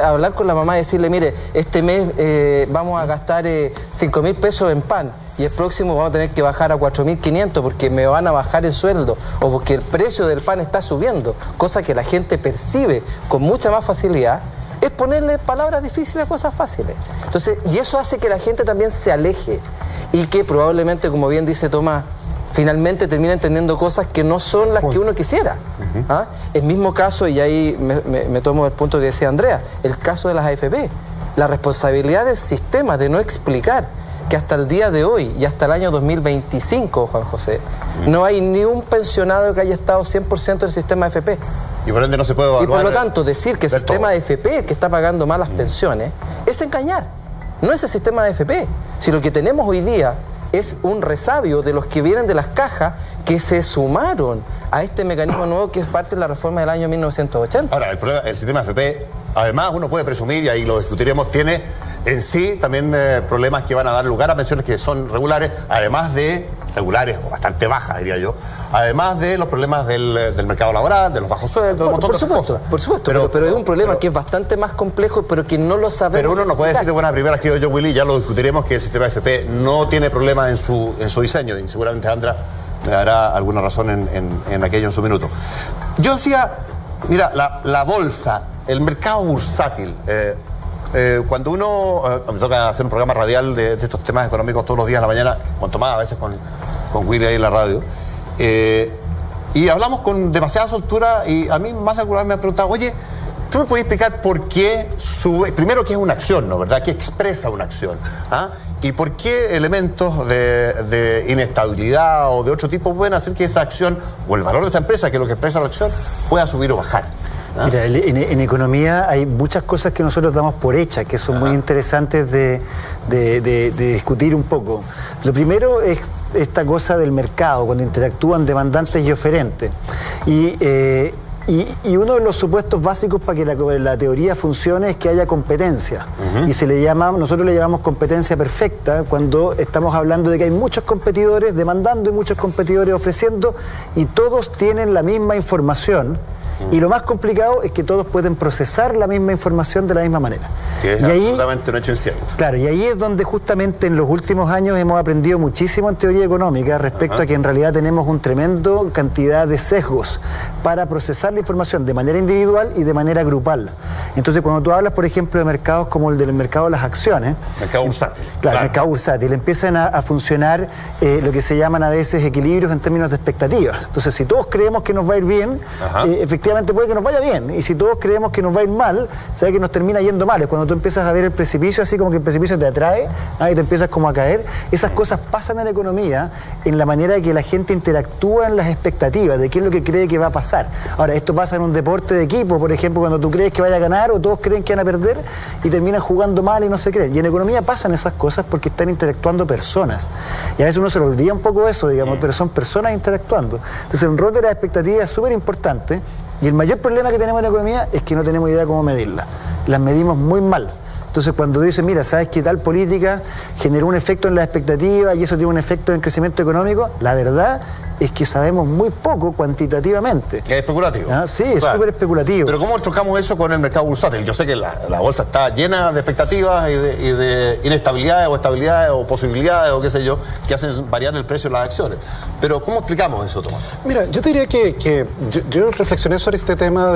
hablar con la mamá y decirle, mire, este mes vamos a gastar 5.000 pesos en pan y el próximo vamos a tener que bajar a 4.500 porque me van a bajar el sueldo o porque el precio del pan está subiendo, cosa que la gente percibe con mucha más facilidad, es ponerle palabras difíciles a cosas fáciles. Entonces, y eso hace que la gente también se aleje y que probablemente, como bien dice Tomás, finalmente termina entendiendo cosas que no son las que uno quisiera. ¿Ah? El mismo caso, y ahí me tomo el punto que decía Andrea, el caso de las AFP, la responsabilidad del sistema de no explicar que hasta el día de hoy y hasta el año 2025, Juan José, no hay ni un pensionado que haya estado 100% en el sistema AFP. Y por ende no se puede evaluar. Y por lo tanto, decir que el sistema de AFP, que está pagando malas pensiones, es engañar. No es el sistema de AFP. Si lo que tenemos hoy día es un resabio de los que vienen de las cajas que se sumaron a este mecanismo nuevo que es parte de la reforma del año 1980. Ahora, el sistema AFP, además uno puede presumir, y ahí lo discutiremos, tiene en sí también problemas que van a dar lugar a pensiones que son regulares, además de regulares o bastante bajas, diría yo, además de los problemas del mercado laboral, de los bajos sueldos, de un montón de otras cosas. Por supuesto, pero es un problema que es bastante más complejo, pero que no lo sabemos. Pero uno no puede decir de buena primera, que yo, Willy, ya lo discutiremos, que el sistema AFP no tiene problemas en su diseño, y seguramente Andra me dará alguna razón en aquello en su minuto. Yo decía, mira, la bolsa, el mercado bursátil, cuando uno, me toca hacer un programa radial de estos temas económicos todos los días en la mañana, cuanto más a veces con Willy ahí en la radio, y hablamos con demasiada soltura, y a mí más de alguna vez me han preguntado, oye, ¿tú me puedes explicar por qué sube? Primero, ¿qué es una acción, no verdad? ¿Qué expresa una acción? ¿Ah? ¿Y por qué elementos de inestabilidad o de otro tipo pueden hacer que esa acción, o el valor de esa empresa, que es lo que expresa la acción, pueda subir o bajar? ¿Ah? Mira, en economía hay muchas cosas que nosotros damos por hechas, que son muy interesantes de discutir un poco. Lo primero es esta cosa del mercado, cuando interactúan demandantes y oferentes. Y uno de los supuestos básicos para que la teoría funcione es que haya competencia. Y nosotros le llamamos competencia perfecta cuando estamos hablando de que hay muchos competidores demandando y muchos competidores ofreciendo, y todos tienen la misma información. Y lo más complicado es que todos pueden procesar la misma información de la misma manera. Que es absolutamente un hecho incierto. Claro, y ahí es donde justamente en los últimos años hemos aprendido muchísimo en teoría económica respecto a que en realidad tenemos una tremenda cantidad de sesgos para procesar la información de manera individual y de manera grupal. Entonces, cuando tú hablas, por ejemplo, de mercados como el del mercado de las acciones... Mercado bursátil. Claro, mercado bursátil. Empiezan a funcionar lo que se llaman a veces equilibrios en términos de expectativas. Entonces, si todos creemos que nos va a ir bien, efectivamente puede que nos vaya bien, y si todos creemos que nos va a ir mal, sabe que nos termina yendo mal. Es cuando tú empiezas a ver el precipicio, así como que el precipicio te atrae, y te empiezas como a caer. Esas cosas pasan en la economía, en la manera que la gente interactúa en las expectativas de qué es lo que cree que va a pasar. Ahora, esto pasa en un deporte de equipo, por ejemplo, cuando tú crees que vaya a ganar o todos creen que van a perder y terminan jugando mal y no se creen. Y en economía pasan esas cosas porque están interactuando personas, y a veces uno se le olvida un poco eso, digamos, pero son personas interactuando. Entonces el rol de las expectativas es súper importante. Y el mayor problema que tenemos en la economía es que no tenemos idea cómo medirlas. Las medimos muy mal. Entonces, cuando dices, mira, ¿sabes qué tal política generó un efecto en las expectativas y eso tiene un efecto en el crecimiento económico? La verdad es que sabemos muy poco cuantitativamente. Es especulativo. Sí, es súper especulativo. Pero ¿cómo chocamos eso con el mercado bursátil? Yo sé que la bolsa está llena de expectativas y de inestabilidades o estabilidades o posibilidades o qué sé yo, que hacen variar el precio de las acciones. Pero ¿cómo explicamos eso, Tomás? Mira, yo te diría que yo reflexioné sobre este tema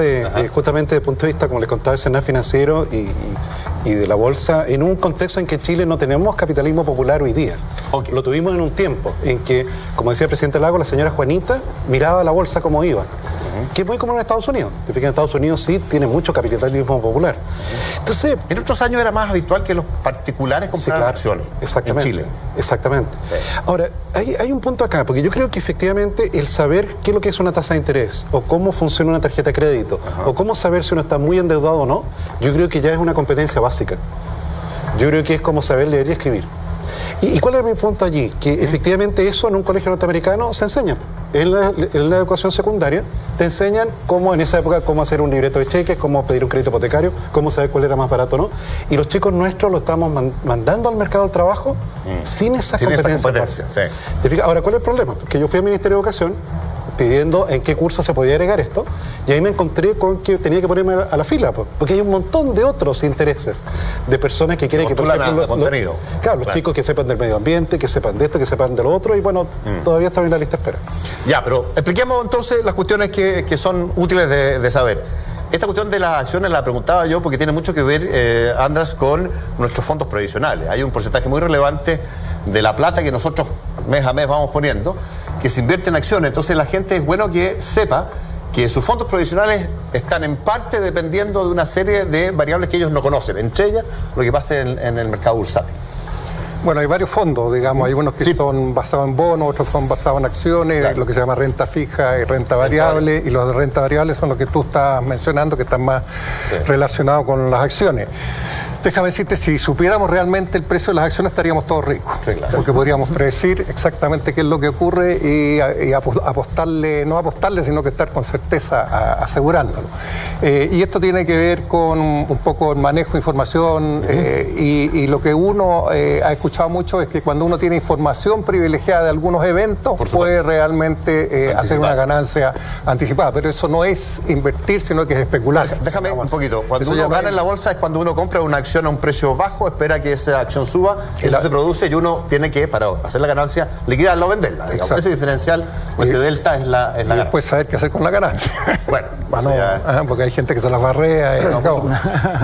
justamente desde el punto de vista, como les contaba, del escenario financiero y de la bolsa, en un contexto en que Chile no tenemos capitalismo popular hoy día. Lo tuvimos en un tiempo en que, como decía el presidente Lago, la señora Juanita miraba la bolsa como iba. Que es muy común en Estados Unidos. Te fijas, en Estados Unidos sí tiene mucho capitalismo popular. Entonces, en otros años era más habitual que los particulares compraran acciones. Exactamente. En Chile. Exactamente. Sí. Ahora, hay un punto acá, porque yo creo que efectivamente el saber qué es lo que es una tasa de interés, o cómo funciona una tarjeta de crédito, o cómo saber si uno está muy endeudado o no, yo creo que ya es una competencia básica. Yo creo que es como saber leer y escribir. ¿Y cuál es mi punto allí? Que efectivamente eso en un colegio norteamericano se enseña. En la educación secundaria te enseñan cómo en esa época, cómo hacer un libreto de cheques, cómo pedir un crédito hipotecario, cómo saber cuál era más barato o no. Y los chicos nuestros lo estamos mandando al mercado del trabajo sin esas competencias. Sí. Ahora, ¿cuál es el problema? Porque yo fui al Ministerio de Educación pidiendo en qué curso se podía agregar esto, y ahí me encontré con que tenía que ponerme a la fila, porque hay un montón de otros intereses de personas que quieren que, por ejemplo, contenido. Claro, los chicos que sepan del medio ambiente, que sepan de esto, que sepan de lo otro, y bueno, todavía están en la lista de espera. Ya, pero expliquemos entonces las cuestiones que son útiles de saber. Esta cuestión de las acciones la preguntaba yo porque tiene mucho que ver, András, con nuestros fondos previsionales. Hay un porcentaje muy relevante de la plata que nosotros mes a mes vamos poniendo que se invierte en acciones. Entonces la gente es bueno que sepa que sus fondos provisionales están en parte dependiendo de una serie de variables que ellos no conocen, entre ellas lo que pasa en el mercado bursátil. Bueno, hay varios fondos, digamos, hay unos que son basados en bonos, otros son basados en acciones, lo que se llama renta fija y renta variable, y los de renta variable son los que tú estás mencionando, que están más relacionados con las acciones. Déjame decirte, si supiéramos realmente el precio de las acciones estaríamos todos ricos. Sí, claro. Porque podríamos predecir exactamente qué es lo que ocurre y apostarle, no apostarle, sino que estar con certeza asegurándolo. Y esto tiene que ver con un poco el manejo de información y lo que uno ha escuchado mucho es que cuando uno tiene información privilegiada de algunos eventos puede realmente hacer una ganancia anticipada. Pero eso no es invertir, sino que es especular. Déjame un poquito. Cuando uno gana en la bolsa es cuando uno compra una acción a un precio bajo, espera que esa acción suba, eso se produce y uno tiene que, para hacer la ganancia, liquidarla o venderla. Digamos. Ese diferencial, ese delta es la y después saber qué hacer con la ganancia. Bueno, porque hay gente que se las barrea.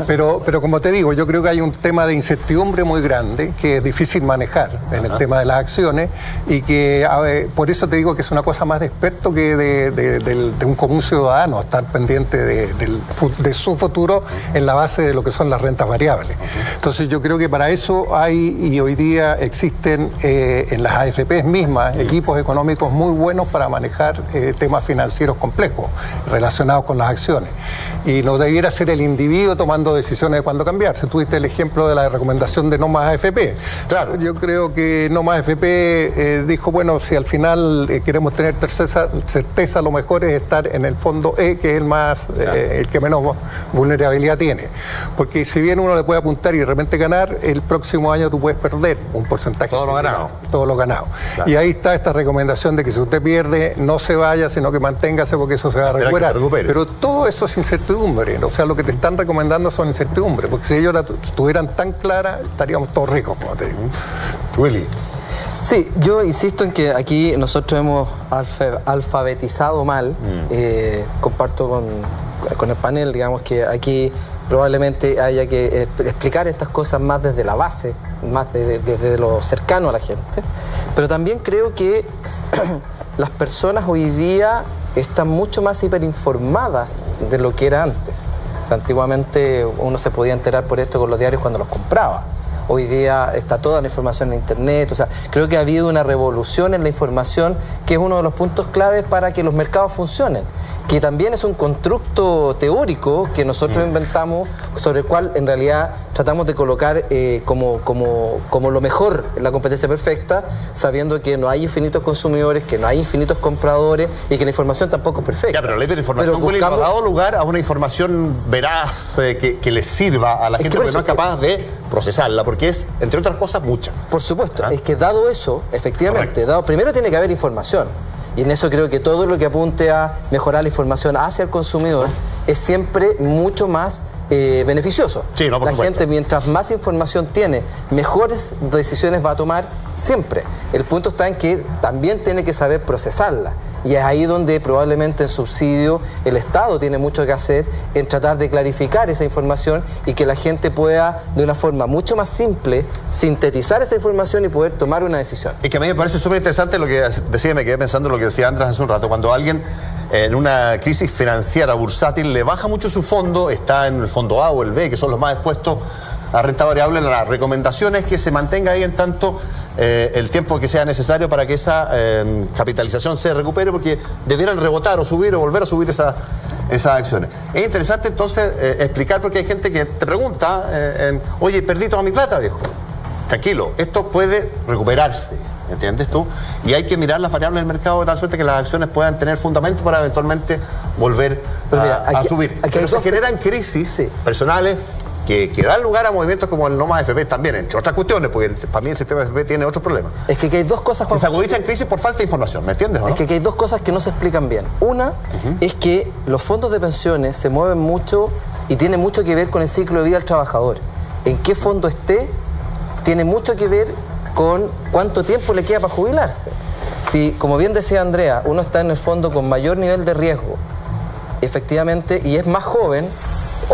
Pero como te digo, yo creo que hay un tema de incertidumbre muy grande que es difícil manejar en el tema de las acciones y que por eso te digo que es una cosa más de experto que de un común ciudadano, estar pendiente de su futuro en la base de lo que son las rentas variables. Entonces yo creo que para eso hay y hoy día existen en las AFPs mismas equipos económicos muy buenos para manejar temas financieros complejos relacionados con las acciones. Y no debiera ser el individuo tomando decisiones de cuándo cambiarse. Tuviste el ejemplo de la recomendación de No Más AFP. Claro. Yo creo que No Más AFP dijo, bueno, si al final queremos tener certeza, lo mejor es estar en el fondo E, que es el que menos vulnerabilidad tiene. Porque si bien uno le puede apuntar y de repente ganar, el próximo año tú puedes perder un porcentaje. Todo lo ganado. Todo lo ganado. Claro. Y ahí está esta recomendación de que si usted pierde, no se vaya, sino que manténgase porque eso se va a recuperar. Pero todo eso es incertidumbre. O sea, lo que te están recomendando son incertidumbre. Porque si ellos la tuvieran tan clara, estaríamos todos ricos, como te digo. Willy. Sí, yo insisto en que aquí nosotros hemos alfabetizado mal. Comparto con el panel, digamos que aquí probablemente haya que explicar estas cosas más desde la base, más desde lo cercano a la gente. Pero también creo que las personas hoy día están mucho más hiperinformadas de lo que era antes. O sea, antiguamente uno se podía enterar por esto con los diarios cuando los compraba. Hoy día está toda la información en Internet. O sea, creo que ha habido una revolución en la información que es uno de los puntos claves para que los mercados funcionen. Que también es un constructo teórico que nosotros inventamos, sobre el cual en realidad tratamos de colocar como lo mejor en la competencia perfecta, sabiendo que no hay infinitos consumidores, que no hay infinitos compradores y que la información tampoco es perfecta. Ya, pero la hiperinformación ha dado lugar a una información veraz que le sirva a la gente porque no es capaz de procesarla, porque es, entre otras cosas, mucha. Por supuesto, es que dado eso, efectivamente, primero tiene que haber información. Y en eso creo que todo lo que apunte a mejorar la información hacia el consumidor es siempre mucho más beneficioso. Sí, no, por supuesto. Gente, mientras más información tiene, mejores decisiones va a tomar siempre. El punto está en que también tiene que saber procesarla. Y es ahí donde probablemente en subsidio el Estado tiene mucho que hacer en tratar de clarificar esa información y que la gente pueda, de una forma mucho más simple, sintetizar esa información y poder tomar una decisión. Es que a mí me parece súper interesante lo que decía, me quedé pensando en lo que decía Andrés hace un rato. Cuando alguien en una crisis financiera bursátil le baja mucho su fondo, está en el fondo A o el B, que son los más expuestos a renta variable, la recomendación es que se mantenga ahí en tanto el tiempo que sea necesario para que esa capitalización se recupere, porque debieran rebotar o subir o volver a subir esas acciones. Es interesante entonces explicar, porque hay gente que te pregunta, oye, perdí toda mi plata, viejo. Tranquilo, esto puede recuperarse, ¿entiendes tú? Y hay que mirar las variables del mercado de tal suerte que las acciones puedan tener fundamento para eventualmente volver a subir. Pero se generan crisis personales que dan lugar a movimientos como el No Más AFP también, entre otras cuestiones, porque para mí el sistema AFP tiene otros problemas. Es que hay dos cosas... Se agudizan crisis por falta de información, ¿me entiendes o no? Es que hay dos cosas que no se explican bien. Una es que los fondos de pensiones se mueven mucho y tiene mucho que ver con el ciclo de vida del trabajador. En qué fondo esté, tiene mucho que ver con cuánto tiempo le queda para jubilarse. Si, como bien decía Andrea, uno está en el fondo con mayor nivel de riesgo, efectivamente, y es más joven,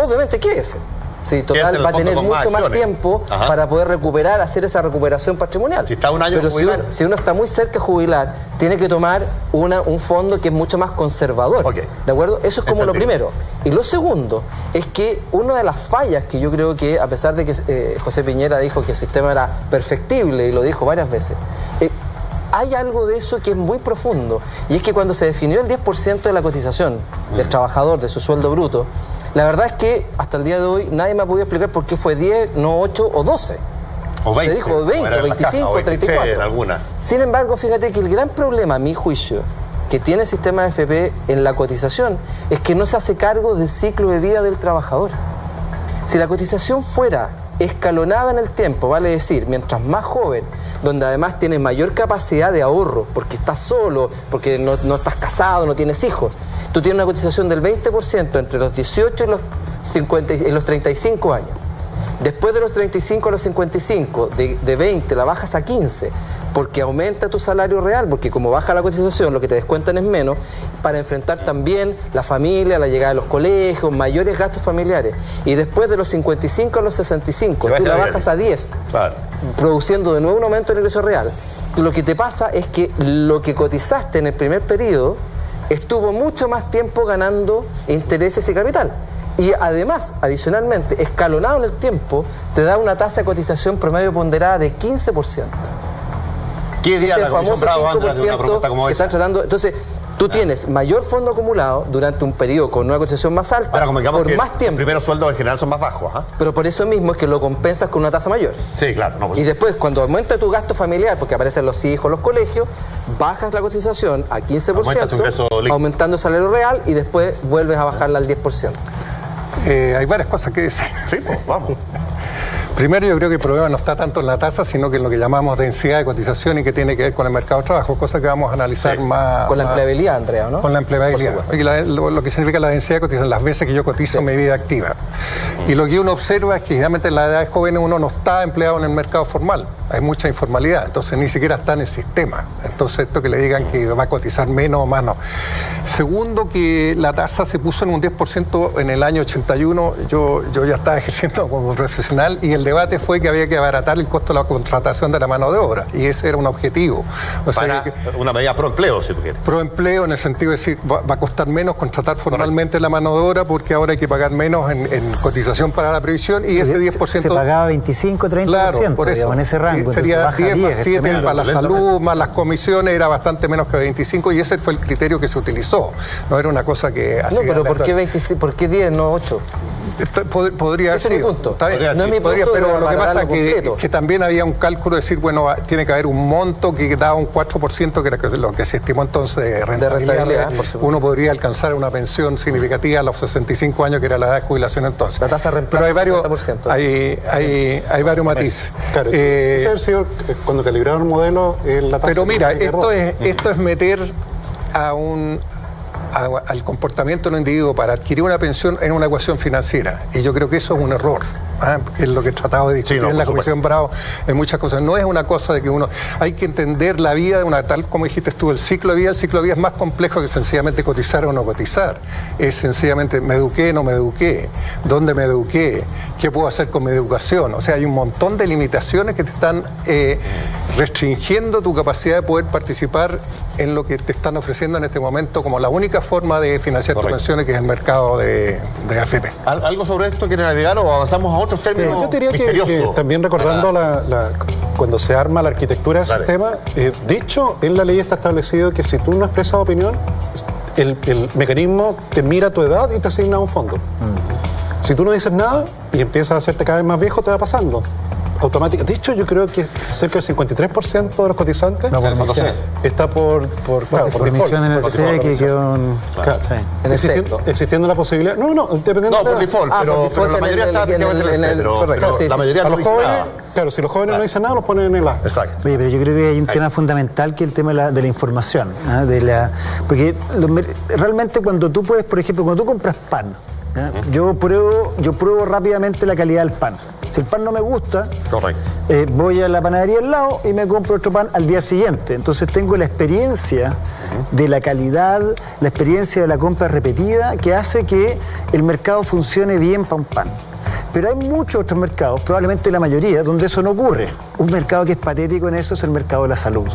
obviamente quédese. Sí, total, va a tener mucho más tiempo para poder recuperar, hacer esa recuperación patrimonial. Si está un año pero si uno está muy cerca de jubilar, tiene que tomar un fondo que es mucho más conservador. ¿De acuerdo? Eso es como lo primero. Y lo segundo es que una de las fallas que yo creo que, a pesar de que José Piñera dijo que el sistema era perfectible, y lo dijo varias veces, hay algo de eso que es muy profundo. Y es que cuando se definió el 10% de la cotización del trabajador, de su sueldo bruto, La verdad es que hasta el día de hoy nadie me ha podido explicar por qué fue 10, no 8 o 12. O 20. Te dijo 20, 25, 34. Sí, en alguna. Sin embargo, fíjate que el gran problema, a mi juicio, que tiene el sistema de AFP en la cotización es que no se hace cargo del ciclo de vida del trabajador. Si la cotización fuera escalonada en el tiempo, vale decir, mientras más joven, donde además tienes mayor capacidad de ahorro, porque estás solo, porque no estás casado, no tienes hijos, tú tienes una cotización del 20% entre los 18 y los 35 años. Después de los 35 a los 55, de 20 la bajas a 15, porque aumenta tu salario real, porque como baja la cotización, lo que te descuentan es menos, para enfrentar también la familia, la llegada de los colegios, mayores gastos familiares. Y después de los 55 a los 65, tú la bajas a 10, claro, produciendo de nuevo un aumento del ingreso real. Lo que te pasa es que lo que cotizaste en el primer periodo estuvo mucho más tiempo ganando intereses y capital. Y además, adicionalmente, escalonado en el tiempo, te da una tasa de cotización promedio ponderada de 15%. ¿Qué diría la Comisión Bravo antes de una propuesta como esa? Entonces, tú tienes mayor fondo acumulado durante un periodo con una cotización más alta, ahora, como por más tiempo. Los primeros sueldos en general son más bajos. Pero por eso mismo es que lo compensas con una tasa mayor. Sí, claro. No, y después, cuando aumenta tu gasto familiar, porque aparecen los hijos, los colegios, bajas la cotización a 15%, aumentando el salario real, y después vuelves a bajarla al 10%. Hay varias cosas que decir. Sí, pues vamos. Primero, yo creo que el problema no está tanto en la tasa, sino que en lo que llamamos densidad de cotización y que tiene que ver con el mercado de trabajo, cosa que vamos a analizar más... Con la empleabilidad, Andrea, ¿no? Con la empleabilidad. Y lo que significa la densidad de cotización, las veces que yo cotizo mi vida activa. Y lo que uno observa es que generalmente en la edad joven uno no está empleado en el mercado formal. Hay mucha informalidad, entonces ni siquiera está en el sistema. Entonces esto que le digan que va a cotizar menos o más, no. Segundo, que la tasa se puso en un 10% en el año 81. Yo ya estaba ejerciendo como profesional y el debate fue que había que abaratar el costo de la contratación de la mano de obra, y ese era un objetivo. O sea, una medida pro empleo, si tú quieres. Pro empleo, en el sentido de decir, va a costar menos contratar formalmente la mano de obra porque ahora hay que pagar menos en cotización para la previsión, y ese 10%... Se pagaba 25, 30%, claro, por eso, digamos, en ese rango. Sería 10 más 7 para la salud, más las comisiones, era bastante menos que 25, y ese fue el criterio que se utilizó. No era una cosa que... No, pero ¿por qué 10, no 8? Podría ser. Punto. Está bien. No es mi punto, pero lo que pasa es que también había un cálculo de decir, bueno, tiene que haber un monto que daba un 4%, que era lo que se estimó entonces de rentabilidad. Uno podría alcanzar una pensión significativa a los 65 años, que era la edad de jubilación entonces. La tasa de reemplazo hay varios matices. Claro, ese haber sido cuando calibraron el modelo, la tasa... Pero mira, esto es meter al comportamiento del individuo para adquirir una pensión en una ecuación financiera. Y yo creo que eso es un error. Es lo que he tratado de discutir en la Comisión Bravo en muchas cosas. No es una cosa de que uno... Hay que entender la vida de una tal, como dijiste tú, el ciclo de vida. El ciclo de vida es más complejo que sencillamente cotizar o no cotizar. Es sencillamente, ¿me eduqué, no me eduqué? ¿Dónde me eduqué? ¿Qué puedo hacer con mi educación? O sea, hay un montón de limitaciones que te están restringiendo tu capacidad de poder participar en lo que te están ofreciendo en este momento como la única forma de financiar tus pensiones, que es el mercado de AFP. ¿Algo sobre esto quieren agregar o avanzamos a otros términos? Yo diría que también recordando cuando se arma la arquitectura del sistema, de hecho, en la ley está establecido que si tú no expresas opinión, el mecanismo te mira tu edad y te asigna un fondo. Si tú no dices nada y empiezas a hacerte cada vez más viejo, te va pasando. Automática. De hecho, yo creo que cerca del 53% de los cotizantes está por emisión en el CE, que quedó existiendo la posibilidad. Dependiendo por default, pero la mayoría está efectivamente en el C. Correcto. La mayoría no dice nada. Claro, si los jóvenes no dicen nada, los ponen en el A. Exacto. Oye, pero yo creo que hay un tema fundamental, que es el tema de la información. Porque realmente cuando tú puedes, por ejemplo, cuando tú compras pan, yo pruebo rápidamente la calidad del pan. Si el pan no me gusta, voy a la panadería al lado y me compro otro pan al día siguiente. Entonces tengo la experiencia de la calidad, la experiencia de la compra repetida, que hace que el mercado funcione bien para un pan. Pero hay muchos otros mercados, probablemente la mayoría, donde eso no ocurre. Un mercado que es patético en eso es el mercado de la salud.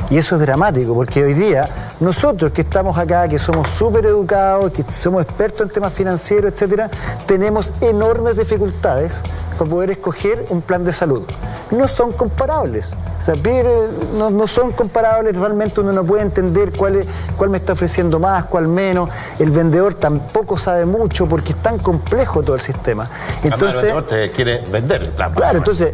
Y eso es dramático, porque hoy día nosotros que estamos acá, que somos súper educados, que somos expertos en temas financieros, etcétera, tenemos enormes dificultades para poder escoger un plan de salud. No son comparables. O sea, no son comparables, realmente uno no puede entender cuál me está ofreciendo más, cuál menos. El vendedor tampoco sabe mucho porque es tan complejo todo el sistema. Entonces, el vendedor te quiere vender el plan. Claro, entonces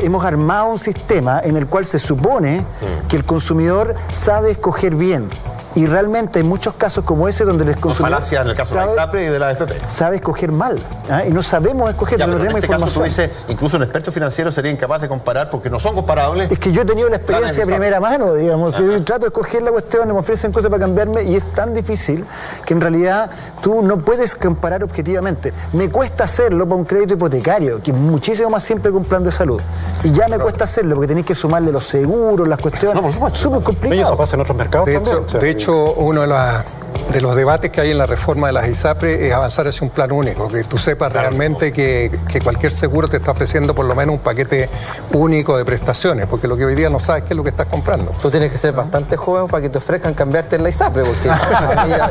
hemos armado un sistema en el cual se supone que el consumidor sabe escoger bien. Y realmente hay muchos casos como ese donde el consumidor falacia en el caso de la ISAPRE y de la AFP. Sabe escoger mal, ¿eh? Y no sabemos escoger, ya, no pero tenemos en este información. caso tú dices, incluso un experto financiero sería incapaz de comparar porque no son comparables. Es que yo he tenido la experiencia de primera mano, digamos. Yo trato de escoger la cuestión, me ofrecen cosas para cambiarme y es tan difícil que en realidad tú no puedes comparar objetivamente. Me cuesta hacerlo para un crédito hipotecario, que es muchísimo más simple que un plan de salud. Y ya me cuesta hacerlo porque tenéis que sumarle los seguros, las cuestiones. No, por supuesto. Súper complicado. Y eso pasa en otros mercados también. De hecho, uno de los debates que hay en la reforma de las ISAPRE es avanzar hacia un plan único, que tú sepas realmente que cualquier seguro te está ofreciendo por lo menos un paquete único de prestaciones, porque lo que hoy día no sabes qué es lo que estás comprando. Tú tienes que ser bastante joven para que te ofrezcan cambiarte en la ISAPRE, porque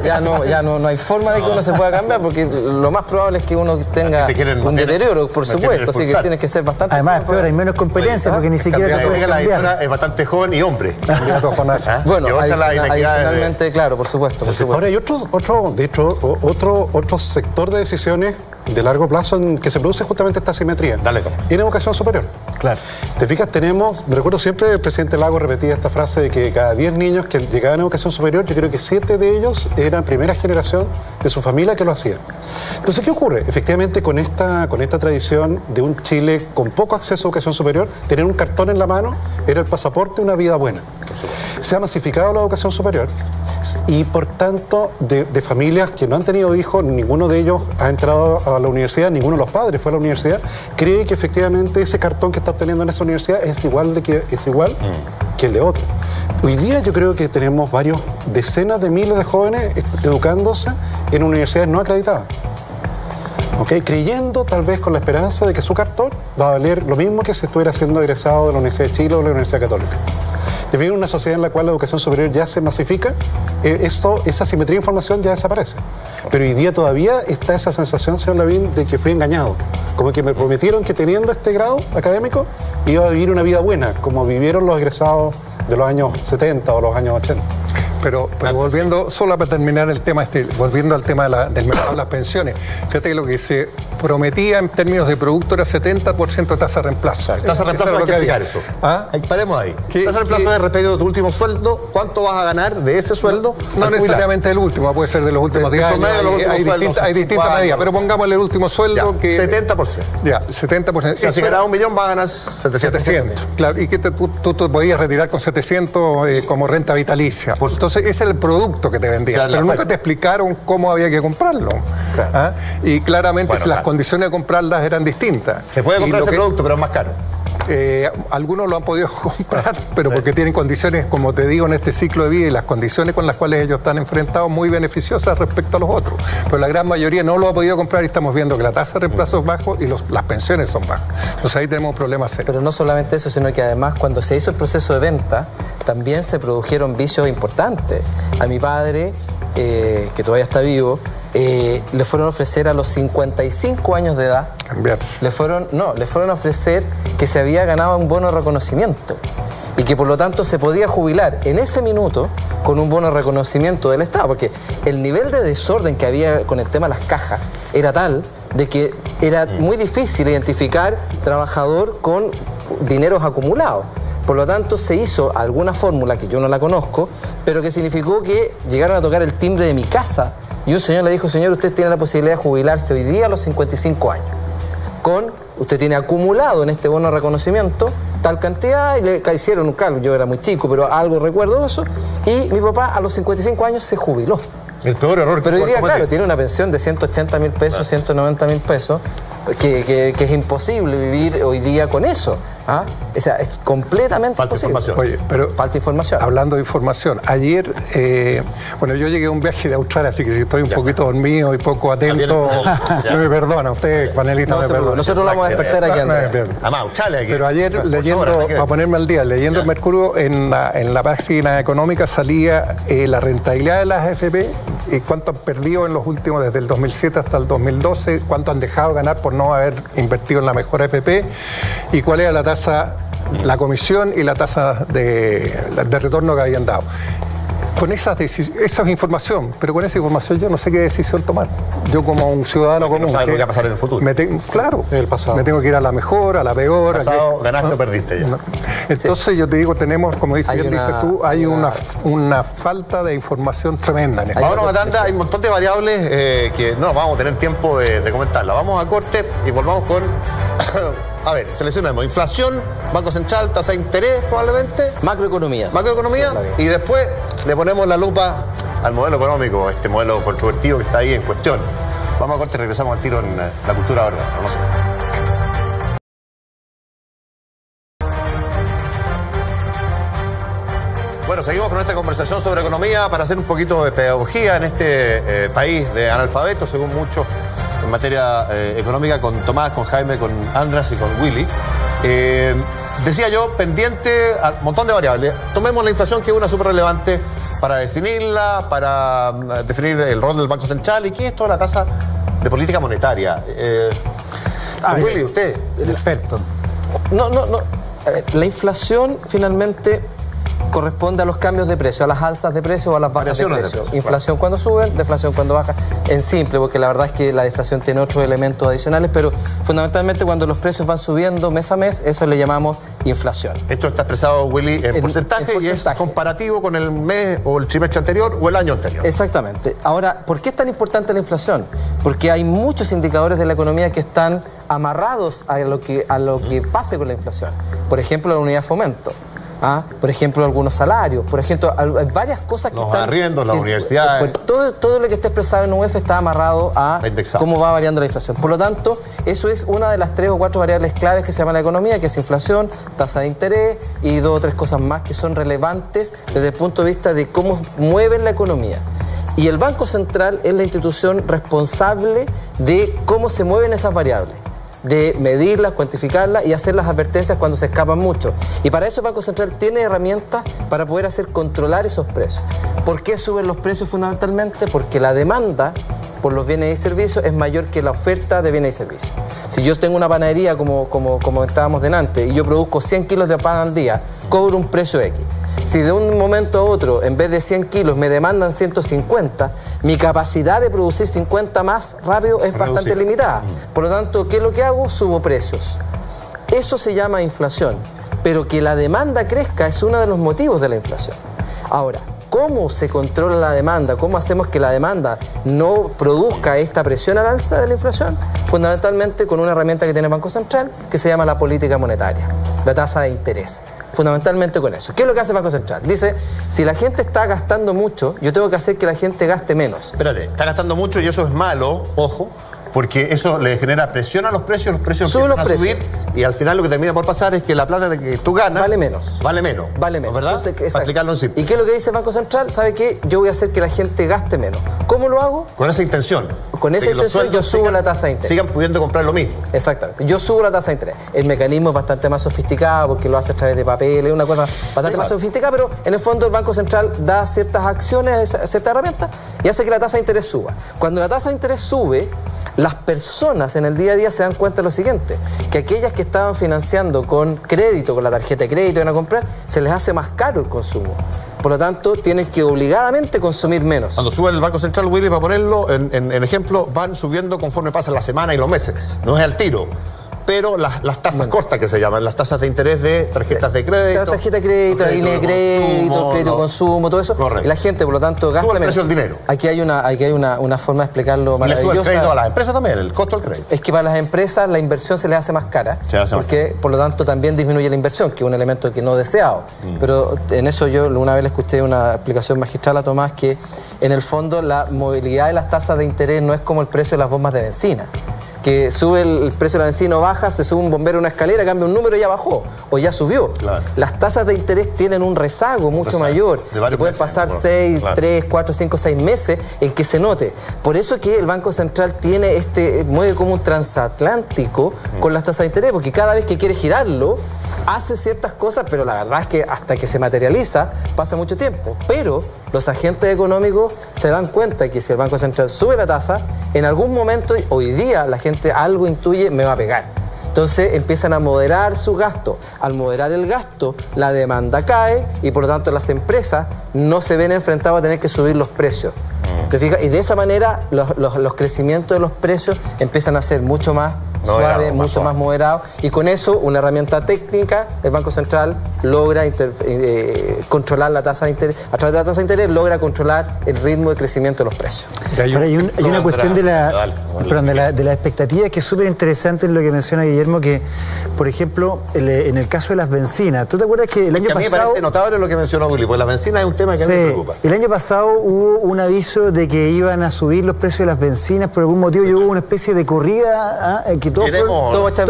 ya no hay forma de que uno se pueda cambiar, porque lo más probable es que uno tenga un deterioro, por supuesto, así que tienes que ser bastante Además, joven. peor, hay menos competencia porque ni siquiera te puedes La cambiar. editora es bastante joven y hombre. Bueno, adicionalmente, claro, por supuesto. Ahora hay otro sector de decisiones de largo plazo en que se produce justamente esta asimetría. Dale, Tom. En educación superior. Claro. Te fijas, me recuerdo siempre el presidente Lagos repetía esta frase de que cada 10 niños que llegaban a educación superior, yo creo que 7 de ellos eran primera generación de su familia que lo hacían. Entonces, ¿qué ocurre? Efectivamente, con esta tradición de un Chile con poco acceso a educación superior, tener un cartón en la mano era el pasaporte de una vida buena. Se ha masificado la educación superior y, por tanto, de familias que no han tenido hijos, ninguno de ellos ha entrado a la universidad, ninguno de los padres fue a la universidad, cree que efectivamente ese cartón que está obteniendo en esa universidad es igual que el de otro. Hoy día yo creo que tenemos decenas de miles de jóvenes educándose en universidades no acreditadas. ¿Okay? Creyendo, tal vez con la esperanza de que su cartón va a valer lo mismo que si estuviera siendo egresado de la Universidad de Chile o de la Universidad Católica. Debido a una sociedad en la cual la educación superior ya se masifica, esa simetría de información ya desaparece. Pero hoy día todavía está esa sensación, señor Lavín, de que fui engañado. Como que me prometieron que teniendo este grado académico iba a vivir una vida buena, como vivieron los egresados de los años 70 o los años 80. Pero volviendo, solo para terminar el tema volviendo al tema del mercado de las pensiones, fíjate que lo que se prometía en términos de producto era 70% de tasa de reemplazo. Tasa de reemplazo, hay que explicar eso. ¿Ah? Paremos ahí. ¿Qué? Tasa de reemplazo es respecto de tu último sueldo. ¿Cuánto vas a ganar de ese sueldo? No necesariamente el último, puede ser de los últimos 10 años. Hay distintas medidas, pero pongámosle el último sueldo ya, que... 70%. Ya, 70%. O sea, si ganas 1 millón, vas a ganar 700. Claro, y que tú podías retirar con 700 como renta vitalicia. Entonces, ese es el producto que te vendían, pero nunca te explicaron cómo había que comprarlo. Claro. ¿Ah? Y claramente las condiciones de comprarlas eran distintas. Se puede comprar ese producto, pero es más caro. Algunos lo han podido comprar, pero porque tienen condiciones, como te digo, en este ciclo de vida y las condiciones con las cuales ellos están enfrentados muy beneficiosas respecto a los otros. Pero la gran mayoría no lo ha podido comprar y estamos viendo que la tasa de reemplazo es bajo y las pensiones son bajas. Entonces ahí tenemos problemas serios. Pero no solamente eso, sino que además cuando se hizo el proceso de venta, también se produjeron vicios importantes. A mi padre, que todavía está vivo, le fueron a ofrecer a los 55 años de edad, le fueron a ofrecer que se había ganado un bono de reconocimiento y que por lo tanto se podía jubilar en ese minuto con un bono de reconocimiento del Estado, porque el nivel de desorden que había con el tema de las cajas era tal de que era muy difícil identificar trabajador con dineros acumulados. Por lo tanto, se hizo alguna fórmula que yo no la conozco, pero que significó que llegaron a tocar el timbre de mi casa y un señor le dijo: señor, usted tiene la posibilidad de jubilarse hoy día a los 55 años. Usted tiene acumulado en este bono de reconocimiento tal cantidad, y le hicieron un cálculo. Yo era muy chico, pero algo recuerdo de eso, y mi papá a los 55 años se jubiló. El peor error. Pero hoy día, claro, tiene una pensión de 180.000 pesos, 190.000 pesos, que es imposible vivir hoy día con eso. ¿Ah? O sea, es completamente Falta imposible. información. Oye, pero Falta información. hablando de información, ayer, bueno, yo llegué a un viaje de Australia, así que si estoy un poquito dormido y poco atento, me perdona, usted, panelista, No me se preocupe, perdona. nosotros lo vamos a despertar aquí, Andrés. Además, Australia aquí. Pero ayer, leyendo, para ponerme al día, leyendo el Mercurio, en la página económica salía la rentabilidad de las AFP, y cuánto han perdido en los últimos, desde el 2007 hasta el 2012, cuánto han dejado ganar por no haber invertido en la mejor AFP, y cuál era la tasa, la comisión y la tasa de retorno que habían dado. Con esa es información, pero con esa información yo no sé qué decisión tomar. Yo como un ciudadano Porque común... no sabes lo que va a pasar en el futuro. Claro, El pasado. me tengo que ir a la mejor, a la peor. El pasado ganaste o perdiste ya. No. Entonces yo te digo, tenemos, como dices tú, hay una- una falta de información tremenda en esto. Vámonos a tanda, hay un montón de variables que no vamos a tener tiempo de comentarla. Vamos a corte y volvamos con... A ver, seleccionemos inflación, Banco Central, tasa de interés probablemente, Macroeconomía. macroeconomía, y después le ponemos la lupa al modelo económico, este modelo controvertido que está ahí en cuestión. Vamos a corte y regresamos al tiro en La Cultura Verdad. Vamos a ver. Bueno, seguimos con esta conversación sobre economía para hacer un poquito de pedagogía en este país de analfabetos, según muchos, en materia económica, con Tomás, con Jaime, con András y con Willy. Decía yo, pendiente a un montón de variables. Tomemos la inflación, que es una súper relevante para definirla, para definir el rol del Banco Central y qué es toda la tasa de política monetaria. Willy, usted. El experto. No. A ver, la inflación finalmente corresponde a los cambios de precio, a las alzas de precio o a las bajas de Variaciones de precio. precio, Inflación cuando sube, deflación cuando baja. En simple, porque la verdad es que la deflación tiene otros elementos adicionales, pero fundamentalmente cuando los precios van subiendo mes a mes, eso le llamamos inflación. Esto está expresado, Willy, en porcentaje y es porcentaje. comparativo con el mes o el trimestre anterior o el año anterior. Exactamente. Ahora, ¿por qué es tan importante la inflación? Porque hay muchos indicadores de la economía que están amarrados a lo que pase con la inflación. Por ejemplo, la unidad de fomento. Por ejemplo, algunos salarios, por ejemplo, hay varias cosas que Los están... arriendos, las que- universidades. Todo lo que está expresado en UEF está amarrado a Indexado. cómo va variando la inflación. Por lo tanto, eso es una de las 3 o 4 variables claves que se llama la economía, que es inflación, tasa de interés y 2 o 3 cosas más que son relevantes desde el punto de vista de cómo mueven la economía. Y el Banco Central es la institución responsable de cómo se mueven esas variables, de medirlas, cuantificarlas y hacer las advertencias cuando se escapan mucho. Y para eso el Banco Central tiene herramientas para poder controlar esos precios. ¿Por qué suben los precios fundamentalmente? Porque la demanda por los bienes y servicios es mayor que la oferta de bienes y servicios. Si yo tengo una panadería, como estábamos delante, y yo produzco 100 kilos de pan al día, cobro un precio X. Si de un momento a otro, en vez de 100 kilos, me demandan 150, mi capacidad de producir 50 más rápido es bastante limitada. Por lo tanto, ¿qué es lo que hago? Subo precios. Eso se llama inflación. Pero que la demanda crezca es uno de los motivos de la inflación. Ahora, ¿cómo se controla la demanda? ¿Cómo hacemos que la demanda no produzca esta presión al alza de la inflación? Fundamentalmente con una herramienta que tiene el Banco Central, que se llama la política monetaria, la tasa de interés. Fundamentalmente con eso. ¿Qué es lo que hace el Banco Central? Dice, si la gente está gastando mucho, yo tengo que hacer que la gente gaste menos. Espérate, está gastando mucho y eso es malo, ojo, porque eso le genera presión a los precios Suben empiezan los a precios. subir y al final lo que termina por pasar es que la plata que tú ganas Vale menos. Vale menos. Vale menos. ¿Verdad? Entonces, Para exacto. explicarlo en simple. ¿Y qué es lo que dice el Banco Central? ¿Sabe qué? Yo voy a hacer que la gente gaste menos. ¿Cómo lo hago? Con esa intención. Con esa De que los intención yo sueldos subo la tasa de interés. Sigan pudiendo comprar lo mismo. Exactamente. Yo subo la tasa de interés. El mecanismo es bastante más sofisticado porque lo hace a través de papel, es una cosa bastante más sofisticada, pero en el fondo el Banco Central da ciertas acciones, ciertas herramientas y hace que la tasa de interés suba. Cuando la tasa de interés sube, las personas en el día a día se dan cuenta de lo siguiente, que aquellas que estaban financiando con crédito, con la tarjeta de crédito, iban a comprar, se les hace más caro el consumo. Por lo tanto, tienen que obligadamente consumir menos. Cuando sube el Banco Central, Willy, para ponerlo en ejemplo, van subiendo conforme pasan las semanas y los meses. No es al tiro. Pero las tasas cortas que se llaman, las tasas de interés de tarjetas de crédito. La tarjeta de crédito, la línea de crédito, el crédito de consumo, todo eso. Correcto. Y la gente, por lo tanto, gasta Sube el menos. precio del dinero. Aquí hay una forma de explicarlo Y le sube el maravillosa. crédito a las empresas también, el costo del crédito. Es que para las empresas la inversión se les hace más cara. Se hace más porque, por lo tanto, también disminuye la inversión, que es un elemento que no deseado. Pero en eso yo una vez le escuché una explicación magistral a Tomás, que en el fondo la movilidad de las tasas de interés no es como el precio de las bombas de benzina. que sube el precio de la benzina o baja, se sube un bombero a una escalera, cambia un número y ya bajó o ya subió. Claro. Las tasas de interés tienen un rezago mucho mayor. De pueden pasar 6, 3, 4, 5, 6 meses en que se note. Por eso que el Banco Central tiene mueve como un transatlántico con las tasas de interés, porque cada vez que quiere girarlo, hace ciertas cosas, pero la verdad es que hasta que se materializa pasa mucho tiempo. Pero los agentes económicos se dan cuenta que si el Banco Central sube la tasa, en algún momento, hoy día, la gente algo intuye, me va a pegar. Entonces empiezan a moderar su gasto. Al moderar el gasto, la demanda cae y por lo tanto las empresas no se ven enfrentadas a tener que subir los precios. ¿Te fijas? Y de esa manera los crecimientos de los precios empiezan a ser mucho más suave, mucho más moderado, y con eso, una herramienta técnica, el Banco Central logra controlar la tasa de interés, a través de la tasa de interés logra controlar el ritmo de crecimiento de los precios. Ahora, hay una cuestión de la expectativa que es súper interesante en lo que menciona Guillermo, que, por ejemplo, en el caso de las bencinas, ¿tú te acuerdas que el año pasado... A mí me parece notable lo que mencionó Willy, pues la bencina es un tema que a mí me preocupa. El año pasado hubo un aviso de que iban a subir los precios de las bencinas por algún motivo, y hubo una especie de corrida que todos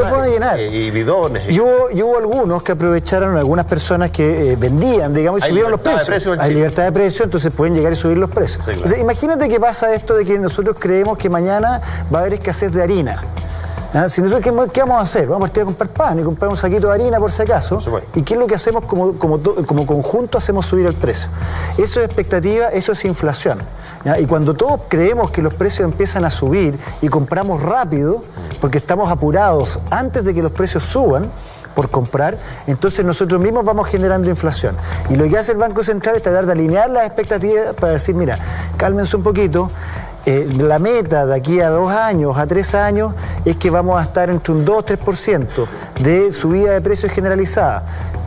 fueron a llenar. Y bidones. Y hubo algunos que aprovecharon, algunas personas que vendían, digamos, y subieron los precios. Hay libertad de precio, entonces pueden llegar y subir los precios. Sí, claro. O sea, imagínate que pasa esto de que nosotros creemos que mañana va a haber escasez de harina. Si nosotros, ¿qué vamos a hacer? Vamos a partir a comprar pan y comprar un saquito de harina por si acaso. ¿Y qué es lo que hacemos como conjunto? Hacemos subir el precio. Eso es expectativa, eso es inflación. ¿Ya? Y cuando todos creemos que los precios empiezan a subir y compramos rápido, porque estamos apurados antes de que los precios suban por comprar, entonces nosotros mismos vamos generando inflación. Y lo que hace el Banco Central es tratar de alinear las expectativas para decir, mira, cálmense un poquito. La meta de aquí a 2 años, a 3 años, es que vamos a estar entre un 2-3% de subida de precios generalizada.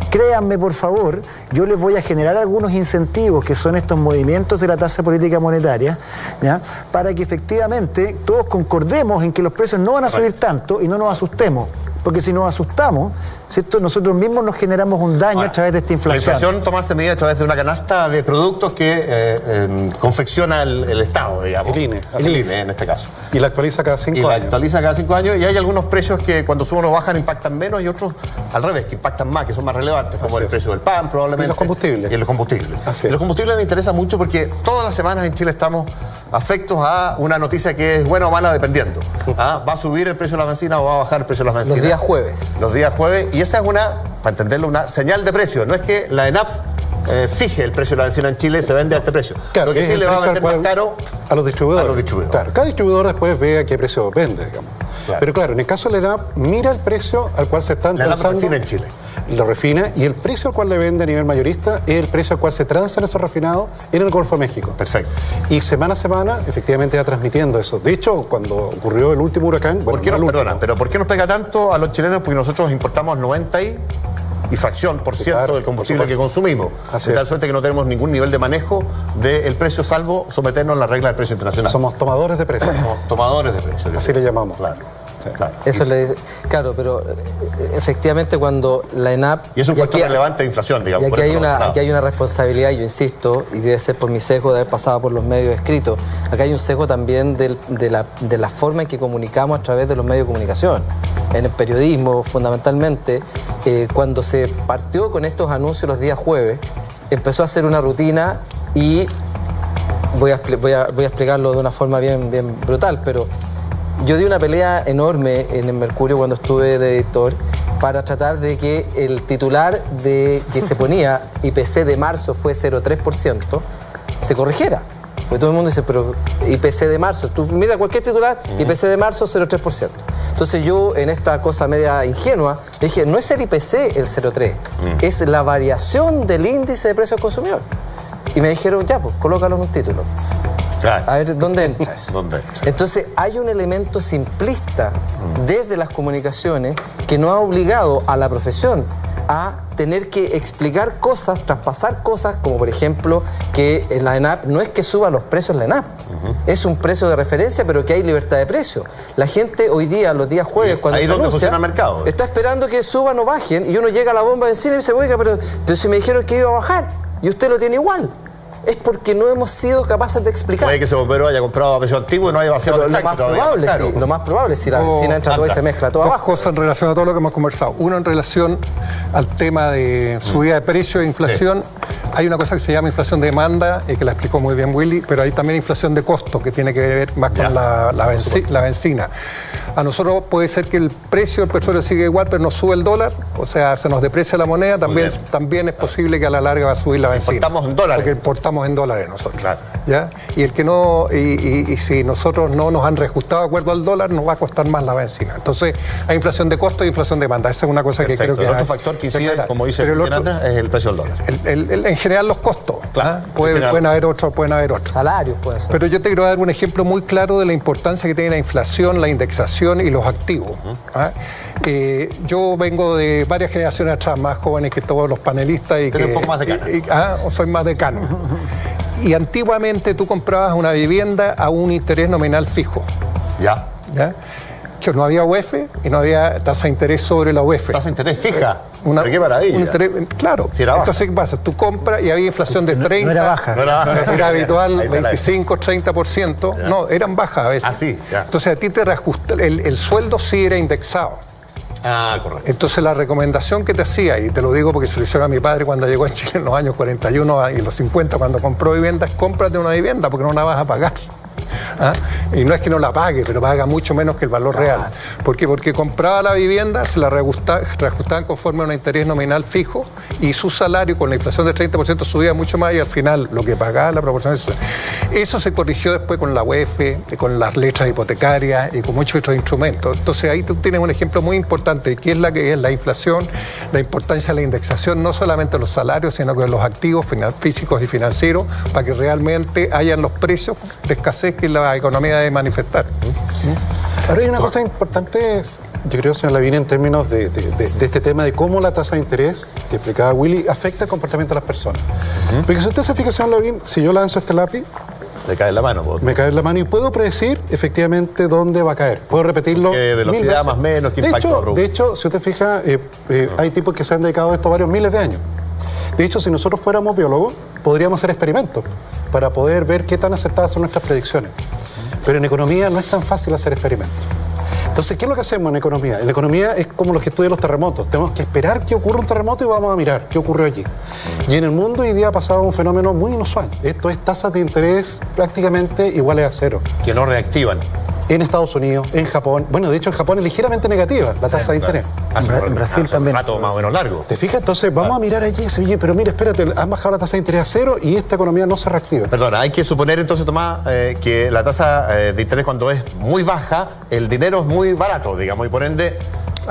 Créanme, por favor, yo les voy a generar algunos incentivos, que son estos movimientos de la tasa política monetaria, ¿ya? Para que efectivamente todos concordemos en que los precios no van a subir tanto y no nos asustemos. Porque si nos asustamos, ¿cierto?, nosotros mismos nos generamos un daño a través de esta inflación. La inflación tomarse medida a través de una canasta de productos que confecciona el Estado, digamos. El INE en este caso. Y la actualiza cada 5 años. Y la actualiza cada 5 años, y hay algunos precios que cuando suben o bajan impactan menos, y otros al revés, que impactan más, que son más relevantes, como el precio del pan probablemente. Y los combustibles. Y los combustibles. Y los combustibles me interesa mucho porque todas las semanas en Chile estamos afectos a una noticia que es buena o mala dependiendo. ¿Va a subir el precio de la benzina o va a bajar el precio de la benzina? Los días jueves. Los días jueves, y esa es para entenderlo, una señal de precio. No es que la ENAP fije el precio de la benzina en Chile, se vende a este precio. Claro, lo que sí le va a vender más caro a los distribuidores. Claro, cada distribuidor después ve a qué precio vende, digamos. Claro. Pero claro, en el caso de la ENAP, mira el precio al cual se están transando. La ENAP refina en Chile. Lo refina, y el precio al cual le vende a nivel mayorista es el precio al cual se transan esos refinados en el Golfo de México. Perfecto. Y semana a semana, efectivamente, va transmitiendo eso. De hecho, cuando ocurrió el último huracán... ¿Por qué nos pega tanto a los chilenos? Porque nosotros importamos 90 y fracción por ciento del combustible que consumimos. De tal suerte que no tenemos ningún nivel de manejo del precio, salvo someternos a la regla del precio internacional. Somos tomadores de precios. Somos tomadores de precios. Así le llamamos. Claro. Claro. Eso claro, pero efectivamente cuando la ENAP... Y es un factor relevante de inflación, digamos. Y aquí hay una responsabilidad, yo insisto, y debe ser por mi sesgo de haber pasado por los medios escritos. Acá hay un sesgo también de la forma en que comunicamos a través de los medios de comunicación. En el periodismo, fundamentalmente, cuando se partió con estos anuncios los días jueves, empezó a hacer una rutina, y voy a explicarlo de una forma bien brutal, pero... Yo di una pelea enorme en el Mercurio cuando estuve de editor para tratar de que el titular que se ponía IPC de marzo fue 0,3% se corrigiera. Porque todo el mundo dice, pero IPC de marzo, tú mira cualquier titular, IPC de marzo 0,3%. Entonces yo, en esta cosa media ingenua, le dije, no es el IPC el 0,3%, es la variación del índice de precio al consumidor. Y me dijeron, ya, pues, colócalo en un título. Claro. A ver, ¿dónde entra eso? Entonces, hay un elemento simplista desde las comunicaciones que nos ha obligado a la profesión a tener que explicar cosas, traspasar cosas, como por ejemplo que en la ENAP no es que suban los precios en la ENAP, es un precio de referencia, pero que hay libertad de precio. La gente hoy día, los días jueves, cuando se anuncia, mercado, está esperando que suban o bajen, y uno llega a la bomba de cine y dice, oiga, pero si me dijeron que iba a bajar y usted lo tiene igual. es porque no hemos sido capaces de explicar. Puede que ese bombero haya comprado a precio antiguo y no haya vaciado Pero el lo tanque más todavía, probable, claro. sí, lo más probable, si la benzina entra todo y se mezcla todo Dos abajo. cosas en relación a todo lo que hemos conversado. Uno, en relación al tema de subida de precios e inflación. Hay una cosa que se llama inflación de demanda, y que la explicó muy bien Willy, pero hay también inflación de costo, que tiene que ver más con la benzina. A nosotros puede ser que el precio del petróleo siga igual, pero no sube el dólar, o sea, se nos deprecia la moneda, también es posible que a la larga va a subir la benzina. Importamos en dólares. Porque importamos en dólares nosotros. Claro. ¿Ya? Y el que no, y si nosotros no nos han reajustado de acuerdo al dólar, nos va a costar más la benzina. Entonces, hay inflación de costo y inflación de demanda. Esa es una cosa que creo que... El otro factor que incide, como dice Andrés, es el precio del dólar. En general los costos. Claro. Pueden haber otros, Salarios puede ser. Pero yo te quiero dar un ejemplo muy claro de la importancia que tiene la inflación, la indexación y los activos. Yo vengo de varias generaciones atrás, más jóvenes que todos los panelistas. Y un poco más de cana. Soy más decano. Y antiguamente tú comprabas una vivienda a un interés nominal fijo. ¿Ya? Que no había UEF y no había tasa de interés sobre la UEF. Tasa de interés fija. Pero qué maravilla. Claro. Si era baja. Entonces, ¿qué pasa? Tú compras y había inflación de 30. No era baja. Era habitual 25, 30%. Ya. No, eran bajas a veces. Así, ya. Entonces a ti te reajusta, el sueldo sí era indexado. Correcto. Entonces la recomendación que te hacía, y te lo digo porque se lo hicieron a mi padre cuando llegó a Chile en los años 41 y los 50, cuando compró vivienda, es cómprate una vivienda porque no la vas a pagar. Y no es que no la pague, pero paga mucho menos que el valor real. ¿Por qué? Porque compraba la vivienda, se la reajustaban conforme a un interés nominal fijo y su salario con la inflación del 30% subía mucho más y al final lo que pagaba la proporción de eso se corrigió después con la UEF, con las letras hipotecarias y con muchos otros instrumentos. Entonces ahí tú tienes un ejemplo muy importante, que es la inflación, la importancia de la indexación, no solamente de los salarios, sino que de los activos físicos y financieros, para que realmente hayan los precios de escasez que la economía debe manifestar. Ahora hay una cosa importante, yo creo, señor Lavín, en términos de este tema de cómo la tasa de interés, que explicaba Willy, afecta el comportamiento de las personas. Porque si usted se fija, señor Lavín, si yo lanzo este lápiz, le cae en la mano. Me cae en la mano y puedo predecir efectivamente dónde va a caer. Puedo repetirlo. ¿Qué velocidad más o menos? ¿Qué impacto? De hecho, si usted fija, hay tipos que se han dedicado a esto varios miles de años. De hecho, si nosotros fuéramos biólogos, podríamos hacer experimentos para poder ver qué tan acertadas son nuestras predicciones. Pero en economía no es tan fácil hacer experimentos. Entonces, ¿qué es lo que hacemos en economía? En economía es como los que estudian los terremotos. Tenemos que esperar que ocurra un terremoto y vamos a mirar qué ocurrió allí. Y en el mundo hoy día ha pasado un fenómeno muy inusual. Esto es tasas de interés prácticamente iguales a cero. Que no reactivan. En Estados Unidos, en Japón. Bueno, de hecho en Japón es ligeramente negativa la tasa de interés. En Brasil también. Un rato más o menos largo. ¿Te fijas? Entonces vamos a mirar allí y decir, oye, pero mira, espérate, han bajado la tasa de interés a cero y esta economía no se reactiva. Perdona, hay que suponer entonces, Tomás, que la tasa de interés cuando es muy baja, el dinero es muy barato, digamos, y por ende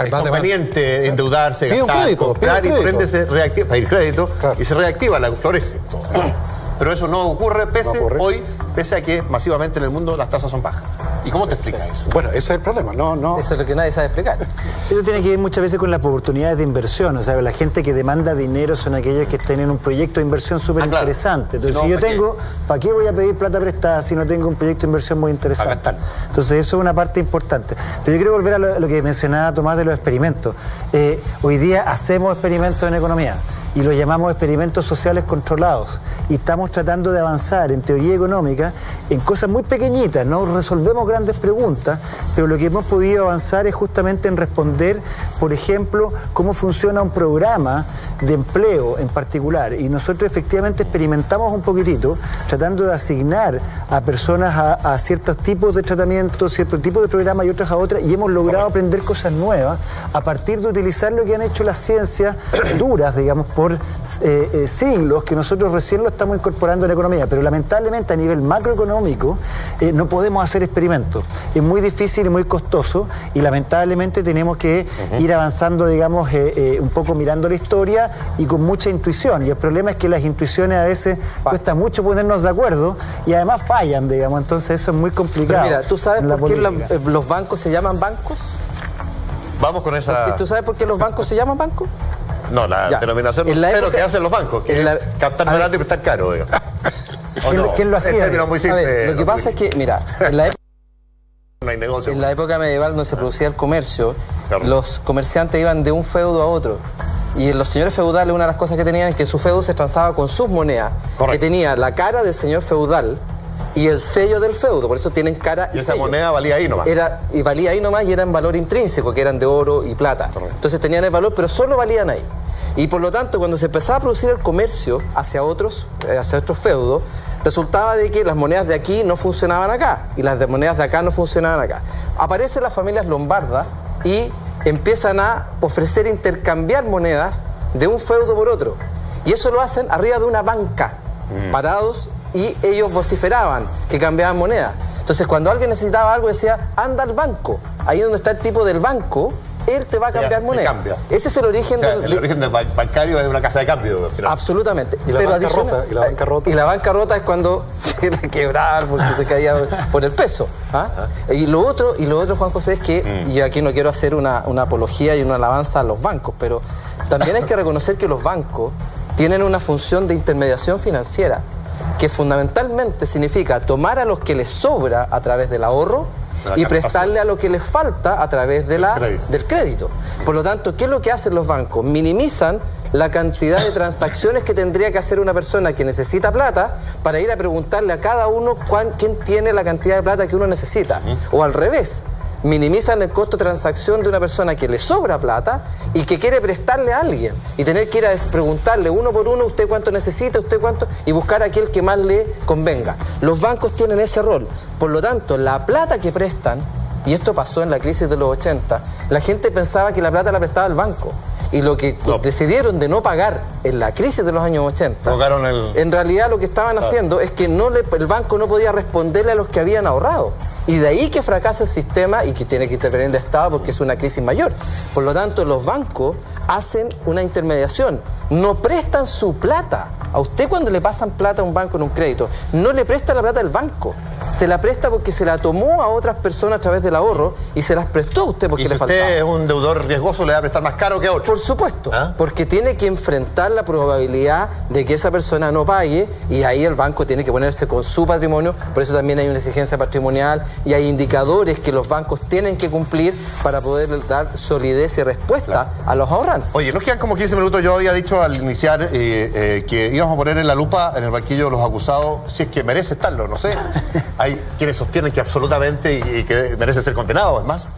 es conveniente endeudarse, gastar, comprar, y por ende se reactiva, pedir crédito, y se reactiva, florece. Pero eso no ocurre pese a que masivamente en el mundo las tasas son bajas. ¿Y cómo te explicas eso? Bueno, ese es el problema, no. Eso es lo que nadie sabe explicar. Eso tiene que ver muchas veces con las oportunidades de inversión. O sea, la gente que demanda dinero son aquellos que tienen un proyecto de inversión súper interesante. Entonces, si yo tengo, ¿para qué voy a pedir plata prestada si no tengo un proyecto de inversión muy interesante? Entonces, eso es una parte importante. Pero yo quiero volver a lo que mencionaba Tomás de los experimentos. Hoy día hacemos experimentos en economía. Y lo llamamos experimentos sociales controlados. Y estamos tratando de avanzar en teoría económica en cosas muy pequeñitas, no resolvemos grandes preguntas, pero lo que hemos podido avanzar es justamente en responder, por ejemplo, cómo funciona un programa de empleo en particular. Y nosotros efectivamente experimentamos un poquitito, tratando de asignar a personas a ciertos tipos de tratamientos, ciertos tipos de programas y otras a otras, y hemos logrado aprender cosas nuevas a partir de utilizar lo que han hecho las ciencias duras, digamos, por siglos, que nosotros recién lo estamos incorporando en la economía, pero lamentablemente a nivel macroeconómico no podemos hacer experimentos. Es muy difícil y muy costoso y lamentablemente tenemos que ir avanzando, digamos, un poco mirando la historia y con mucha intuición. Y el problema es que las intuiciones a veces cuesta mucho ponernos de acuerdo y además fallan, digamos, entonces eso es muy complicado. Pero mira, ¿tú sabes por qué los bancos se llaman bancos? Vamos con esa... ¿Tú sabes por qué los bancos se llaman bancos? No, la denominación cero que hacen los bancos, que es captar barato y prestar caro, digamos. ¿Quién lo hacía? Muy simple, lo que pasa es que, mira, en la época... No hay negocio. En la época medieval donde se producía el comercio, los comerciantes iban de un feudo a otro. Y los señores feudales, una de las cosas que tenían es que su feudo se transaba con sus monedas, Correcto. que tenía la cara del señor feudal y el sello del feudo, por eso tienen cara y esa sello. moneda valía ahí nomás. Y valía ahí nomás y era en valor intrínseco, que eran de oro y plata. Correcto. Entonces tenían el valor, pero solo valían ahí. Y por lo tanto, cuando se empezaba a producir el comercio hacia otros feudos, resultaba de que las monedas de aquí no funcionaban acá y las monedas de acá no funcionaban acá. Aparecen las familias lombardas y empiezan a ofrecer intercambiar monedas de un feudo por otro. Y eso lo hacen arriba de una banca, parados, y ellos vociferaban que cambiaban monedas. Entonces, cuando alguien necesitaba algo, decía, anda al banco. Ahí donde está el tipo del banco, él te va a cambiar moneda. Cambia. Ese es el origen el origen del bancario es de una casa de cambio. Al final. Absolutamente. Y la bancarrota, y la bancarrota. Y la bancarrota es cuando se la quebraban porque se caía por el peso. ¿Ah? Y lo otro, Juan José, es que, y aquí no quiero hacer una apología y una alabanza a los bancos, pero también hay que reconocer que los bancos tienen una función de intermediación financiera, que fundamentalmente significa tomar a los que les sobra a través del ahorro y prestarle a lo que les falta a través de del crédito. Por lo tanto, ¿qué es lo que hacen los bancos? Minimizan la cantidad de transacciones que tendría que hacer una persona que necesita plata para ir a preguntarle a cada uno quién tiene la cantidad de plata que uno necesita. O al revés, minimizan el costo de transacción de una persona que le sobra plata y que quiere prestarle a alguien y tener que ir a preguntarle uno por uno, usted cuánto necesita, usted cuánto, y buscar a aquel que más le convenga. Los bancos tienen ese rol. Por lo tanto, la plata que prestan, y esto pasó en la crisis de los 80, la gente pensaba que la plata la prestaba el banco. Y lo que decidieron de no pagar en la crisis de los años 80, en realidad lo que estaban haciendo es que el banco no podía responderle a los que habían ahorrado. Y de ahí que fracasa el sistema y que tiene que intervenir el Estado porque es una crisis mayor. Por lo tanto, los bancos hacen una intermediación, no prestan su plata. A usted cuando le pasan plata a un banco en un crédito, no le presta la plata del banco. Se la presta porque se la tomó a otras personas a través del ahorro y se las prestó a usted porque le faltaba. ¿Y si usted es un deudor riesgoso, le va a prestar más caro que a otro? Por supuesto, porque tiene que enfrentar la probabilidad de que esa persona no pague y ahí el banco tiene que ponerse con su patrimonio. Por eso también hay una exigencia patrimonial y hay indicadores que los bancos tienen que cumplir para poder dar solidez y respuesta a los ahorrantes. Oye, nos quedan como 15 minutos. Yo había dicho al iniciar que íbamos a poner en la lupa, en el banquillo de los acusados, si es que merece estarlo, no sé. Hay quienes sostienen que absolutamente y que merece ser condenado, es más.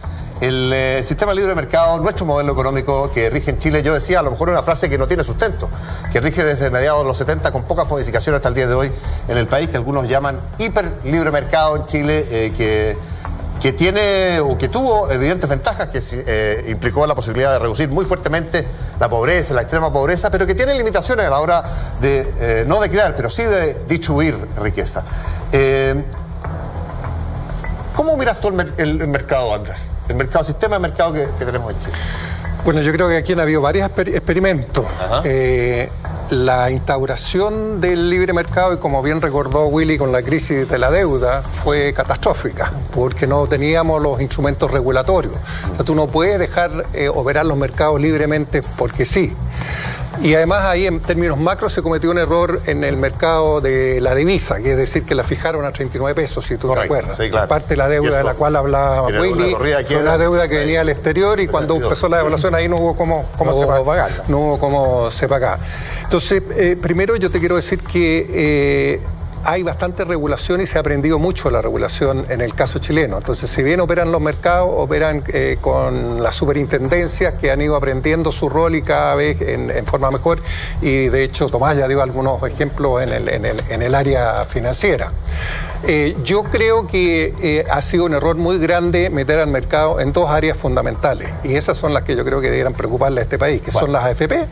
El sistema libre de mercado, nuestro modelo económico que rige en Chile, yo decía a lo mejor una frase que no tiene sustento, que rige desde mediados de los 70 con pocas modificaciones hasta el día de hoy en el país, que algunos llaman hiper libre mercado en Chile, que tiene o que tuvo evidentes ventajas, que implicó la posibilidad de reducir muy fuertemente la pobreza, la extrema pobreza, pero que tiene limitaciones a la hora de, no de crear, pero sí de distribuir riqueza. ¿Cómo miras tú el mercado, Andrés? El sistema de mercado que tenemos en Chile. Bueno, yo creo que aquí han habido varios experimentos. La instauración del libre mercado, y como bien recordó Willy con la crisis de la deuda, fue catastrófica, porque no teníamos los instrumentos regulatorios. O sea, tú no puedes dejar operar los mercados libremente porque sí. Y además ahí en términos macro se cometió un error en el mercado de la divisa, que es decir que la fijaron a 39 pesos, si tú te acuerdas. Sí, claro. Parte de la deuda de la cual hablaba Willy, fue una deuda que venía al exterior y cuando empezó la devaluación ahí no hubo cómo se pagaba. Entonces, primero yo te quiero decir que hay bastante regulación y se ha aprendido mucho la regulación en el caso chileno. Entonces, si bien operan los mercados, operan con las superintendencias que han ido aprendiendo su rol y cada vez en forma mejor. Y de hecho, Tomás ya dio algunos ejemplos en el área financiera. Yo creo que ha sido un error muy grande meter al mercado en dos áreas fundamentales. Y esas son las que yo creo que debieran preocuparle a este país, que son las AFP.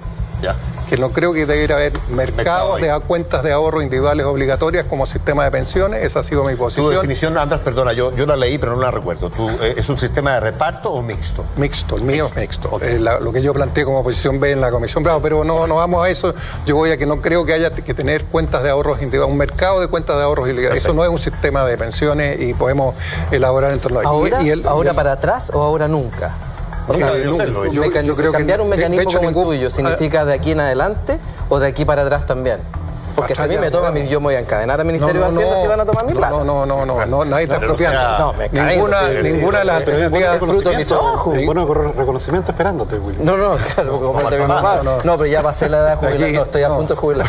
Que no creo que debiera haber mercados de cuentas de ahorro individuales obligatorias como sistema de pensiones. Esa ha sido mi posición. Tu definición, Andrés, perdona, yo la leí pero no la recuerdo. ¿Es un sistema de reparto o mixto? Mixto, el mío es mixto. Lo que yo planteé como posición B en la Comisión Bravo, pero no vamos a eso. Yo voy a que no creo que haya que tener cuentas de ahorros individuales, un mercado de cuentas de ahorros individuales. Eso no es un sistema de pensiones y podemos elaborar en torno a eso. ¿Ahora para atrás o ahora nunca? O sea, yo creo cambiar un mecanismo como el tuyo, ¿significa de aquí en adelante o de aquí para atrás también? Porque si a mí me toman, yo me voy a encadenar al Ministerio de Hacienda si van a tomar mi plata. No, nadie está expropiando. No, me caigo. Ninguna de las alternativas es fruto de mi trabajo. Bueno, reconocimiento esperándote, Willy. No, claro, como de mi mamá. No, pero ya pasé la edad de jubilar. No, estoy a punto de jubilar.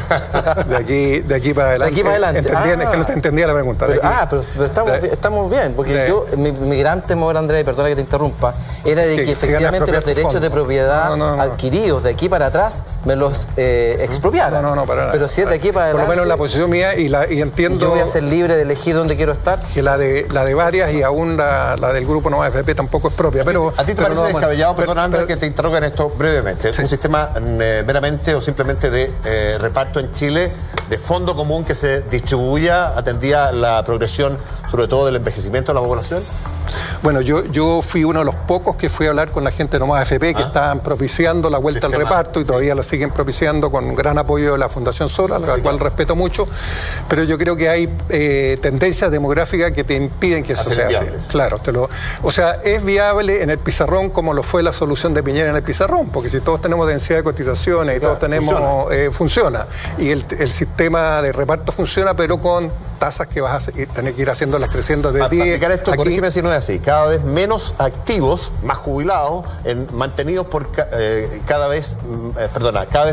De aquí para adelante. De aquí para adelante. Es que no te entendía la pregunta. Pero estamos bien, porque yo, mi gran temor, Andrea, y perdona que te interrumpa, era de que efectivamente los derechos de propiedad adquiridos de aquí para atrás me los expropiaran. No, para nada. Pero si es de aquí para adelante... Por lo menos la posición mía, y entiendo... Yo voy a ser libre de elegir dónde quiero estar. Que la de varias y aún la del grupo Nueva FP tampoco es propia. ¿A ti te parece descabellado, perdón, Andrea, que te interroga en esto brevemente? Sí. Un sistema meramente o simplemente de reparto en Chile, de fondo común que se distribuya, atendía la progresión, sobre todo del envejecimiento de la población. Bueno, yo fui uno de los pocos que fui a hablar con la gente de Nomás FP que estaban propiciando la vuelta al reparto y todavía la siguen propiciando con gran apoyo de la Fundación Sola, la cual respeto mucho, pero yo creo que hay tendencias demográficas que te impiden que eso sea así. Claro, o sea, es viable en el pizarrón como lo fue la solución de Piñera en el pizarrón, porque si todos tenemos densidad de cotizaciones y todos tenemos... funciona. Y el sistema de reparto funciona, pero con tasas que vas a tener que ir haciendo creciendo de 10. Para explicar esto, corrígeme si no es así. Cada vez menos activos, más jubilados, mantenidos por cada vez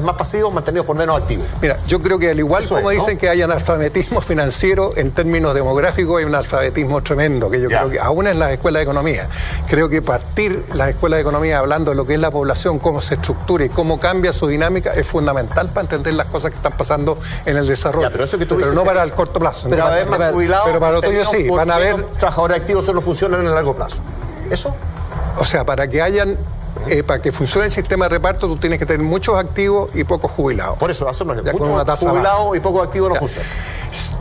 más pasivos, mantenidos por menos activos. Mira, yo creo que al igual eso como dicen que hay analfabetismo financiero, en términos demográficos hay un analfabetismo tremendo, que yo creo que aún en las escuelas de economía. Creo que partir las escuelas de economía hablando de lo que es la población, cómo se estructura y cómo cambia su dinámica, es fundamental para entender las cosas que están pasando en el desarrollo. Pero no para el corto plazo. Cada vez más jubilados, pero para lo tuyo sí, van a haber trabajadores activos solo funcionan en el largo plazo. ¿Eso? O sea, para que funcione el sistema de reparto, tú tienes que tener muchos activos y pocos jubilados. Por eso, muchos jubilados y pocos activos no funcionan.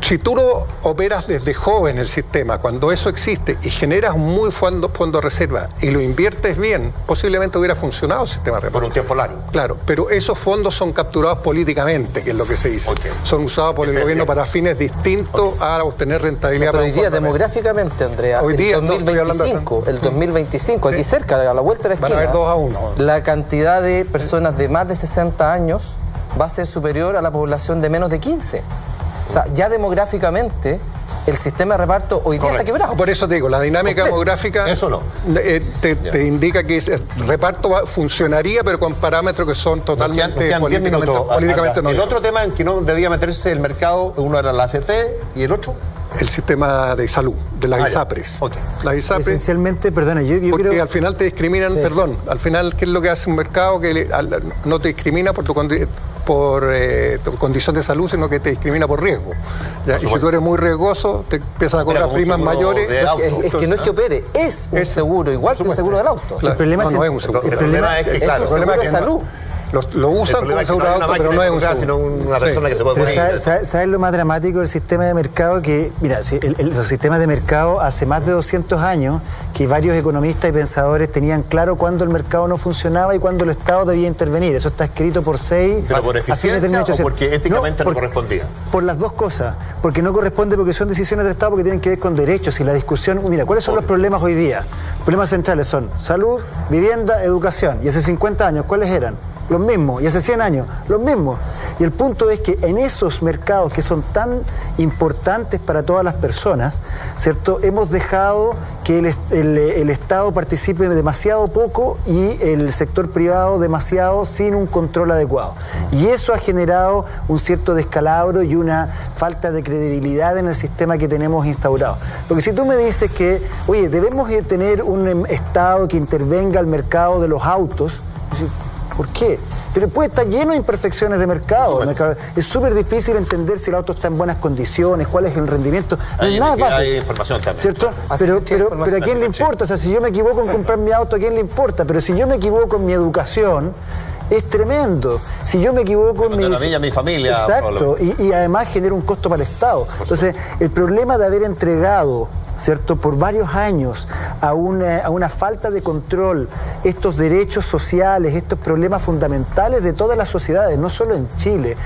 Si tú lo operas desde joven el sistema, cuando eso existe y generas un muy fondo de reserva y lo inviertes bien, posiblemente hubiera funcionado el sistema de reparto. Por un tiempo largo. Claro, pero esos fondos son capturados políticamente, que es lo que se dice. Son usados por el gobierno para fines distintos a obtener rentabilidad. Pero hoy día, demográficamente, Andrea, hoy día, el 2025, aquí cerca, a la vuelta de la esquina, van a haber 2-1. La cantidad de personas de más de 60 años va a ser superior a la población de menos de 15. O sea, ya demográficamente el sistema de reparto hoy día está quebrado. Por eso te digo, la dinámica demográfica te indica que el reparto funcionaría, pero con parámetros que son totalmente políticamente no. El otro tema en que no debía meterse el mercado, uno era la AFP y el otro... El sistema de salud, de las ISAPRES. Las ISAPRES, esencialmente, perdona, yo porque creo... al final te discriminan, al final, ¿qué es lo que hace un mercado? Que no te discrimina por tu condición de salud, sino que te discrimina por riesgo. Y si tú eres muy riesgoso, te empiezan a cobrar primas mayores. Es que no es que opere, es un seguro, igual que un seguro del auto. El problema es un seguro de salud. Lo usan como seguro de auto, pero no es un seguro. Sino una persona que se puede poner. ¿Sabes lo más dramático del sistema de mercado? Que, mira, los sistemas de mercado hace más de 200 años que varios economistas y pensadores tenían claro cuándo el mercado no funcionaba y cuándo el Estado debía intervenir. Eso está escrito por 6... ¿Pero por eficiencia o porque éticamente no correspondía? Por las dos cosas. Porque no corresponde, porque son decisiones del Estado, porque tienen que ver con derechos y la discusión... Mira, ¿cuáles son los problemas hoy día? Los problemas centrales son salud, vivienda, educación. Y hace 50 años, ¿cuáles eran? Los mismos, y hace 100 años, los mismos. Y el punto es que en esos mercados que son tan importantes para todas las personas, ¿cierto? Hemos dejado que el Estado participe demasiado poco y el sector privado demasiado sin un control adecuado. Y eso ha generado un cierto descalabro y una falta de credibilidad en el sistema que tenemos instaurado. Porque si tú me dices que, oye, debemos tener un Estado que intervenga al mercado de los autos, ¿por qué? Pero puede estar lleno de imperfecciones de mercado. Es súper difícil entender si el auto está en buenas condiciones, cuál es el rendimiento. No es nada fácil. Hay información también. ¿Cierto? Pero ¿a quién le importa? O sea, si yo me equivoco en comprar mi auto, ¿a quién le importa? Pero si yo me equivoco en mi educación, es tremendo. Si yo me equivoco en mi familia. Exacto. Y además genera un costo para el Estado. Entonces, el problema de haber entregado, ¿cierto?, por varios años a una falta de control estos derechos sociales, estos problemas fundamentales de todas las sociedades, no solo en Chile,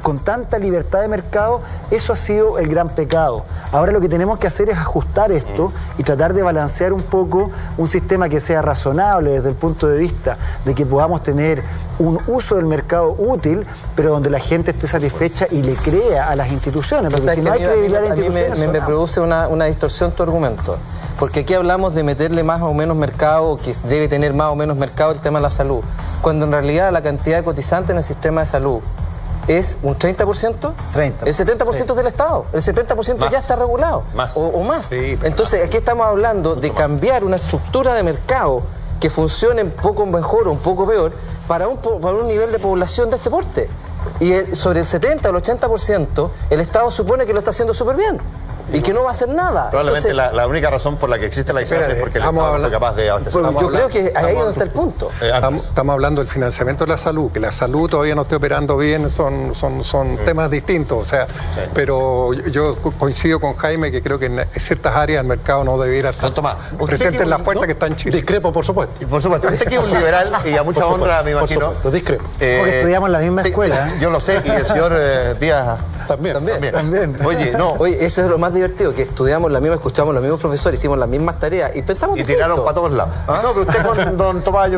con tanta libertad de mercado, eso ha sido el gran pecado. Ahora lo que tenemos que hacer es ajustar esto y tratar de balancear un poco un sistema que sea razonable desde el punto de vista de que podamos tener un uso del mercado útil, pero donde la gente esté satisfecha y le crea a las instituciones, porque si no hay credibilidad a las instituciones... me produce una distorsión tu argumento, porque aquí hablamos de meterle más o menos mercado, que debe tener más o menos mercado el tema de la salud, cuando en realidad la cantidad de cotizantes en el sistema de salud es un 30%, 30. El 70% del Estado, el 70% más. Ya está regulado, o más. Sí, entonces aquí estamos hablando de cambiar una estructura de mercado que funcione un poco mejor o un poco peor para un nivel de población de este porte. Y sobre el 70 o el 80% el Estado supone que lo está haciendo súper bien y que no va a hacer nada. Probablemente la única razón por la que existe la ISAPRE es porque el Estado no fue capaz de abastecer. Yo creo que ahí es donde está el punto. Estamos hablando del financiamiento de la salud, que la salud todavía no esté operando bien, son temas distintos, o sea, pero yo coincido con Jaime que creo que en ciertas áreas del mercado no debiera estar presente en la fuerza que está en Chile. Discrepo, por supuesto. Y por supuesto, usted que es un liberal y a mucha honra, me imagino. Por supuesto, discrepo. Porque estudiamos en la misma escuela. Yo lo sé, y el señor Díaz También. Oye, eso es lo más divertido, que estudiamos la misma, escuchamos los mismos profesores, hicimos las mismas tareas y pensamos y tiraron para todos lados. ¿Ah? No, pero usted con don Tomás...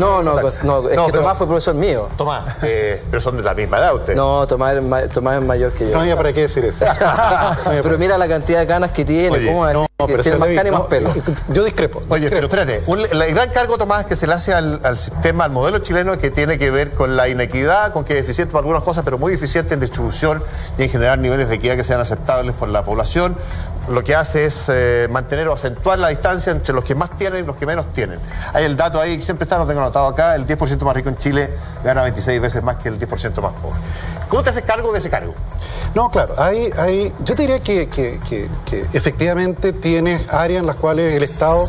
Tomás fue profesor mío. Tomás, pero son de la misma edad usted. No, Tomás es mayor que yo. No había para qué decir eso. Pero mira la cantidad de canas que tiene. Oye, ¿Cómo decir que tiene más canas y más pelo? Yo discrepo. Oye, pero espérate, el gran cargo, Tomás, que se le hace al sistema, al modelo chileno, que tiene que ver con la inequidad, con que es eficiente para algunas cosas, pero muy eficiente en distribución y en generar niveles de equidad que sean aceptables por la población. Lo que hace es mantener o acentuar la distancia entre los que más tienen y los que menos tienen. Hay el dato ahí, que siempre está, lo tengo anotado acá, el 10% más rico en Chile gana 26 veces más que el 10% más pobre. ¿Cómo te haces cargo de ese cargo? No, claro, yo te diría que efectivamente tienes áreas en las cuales el Estado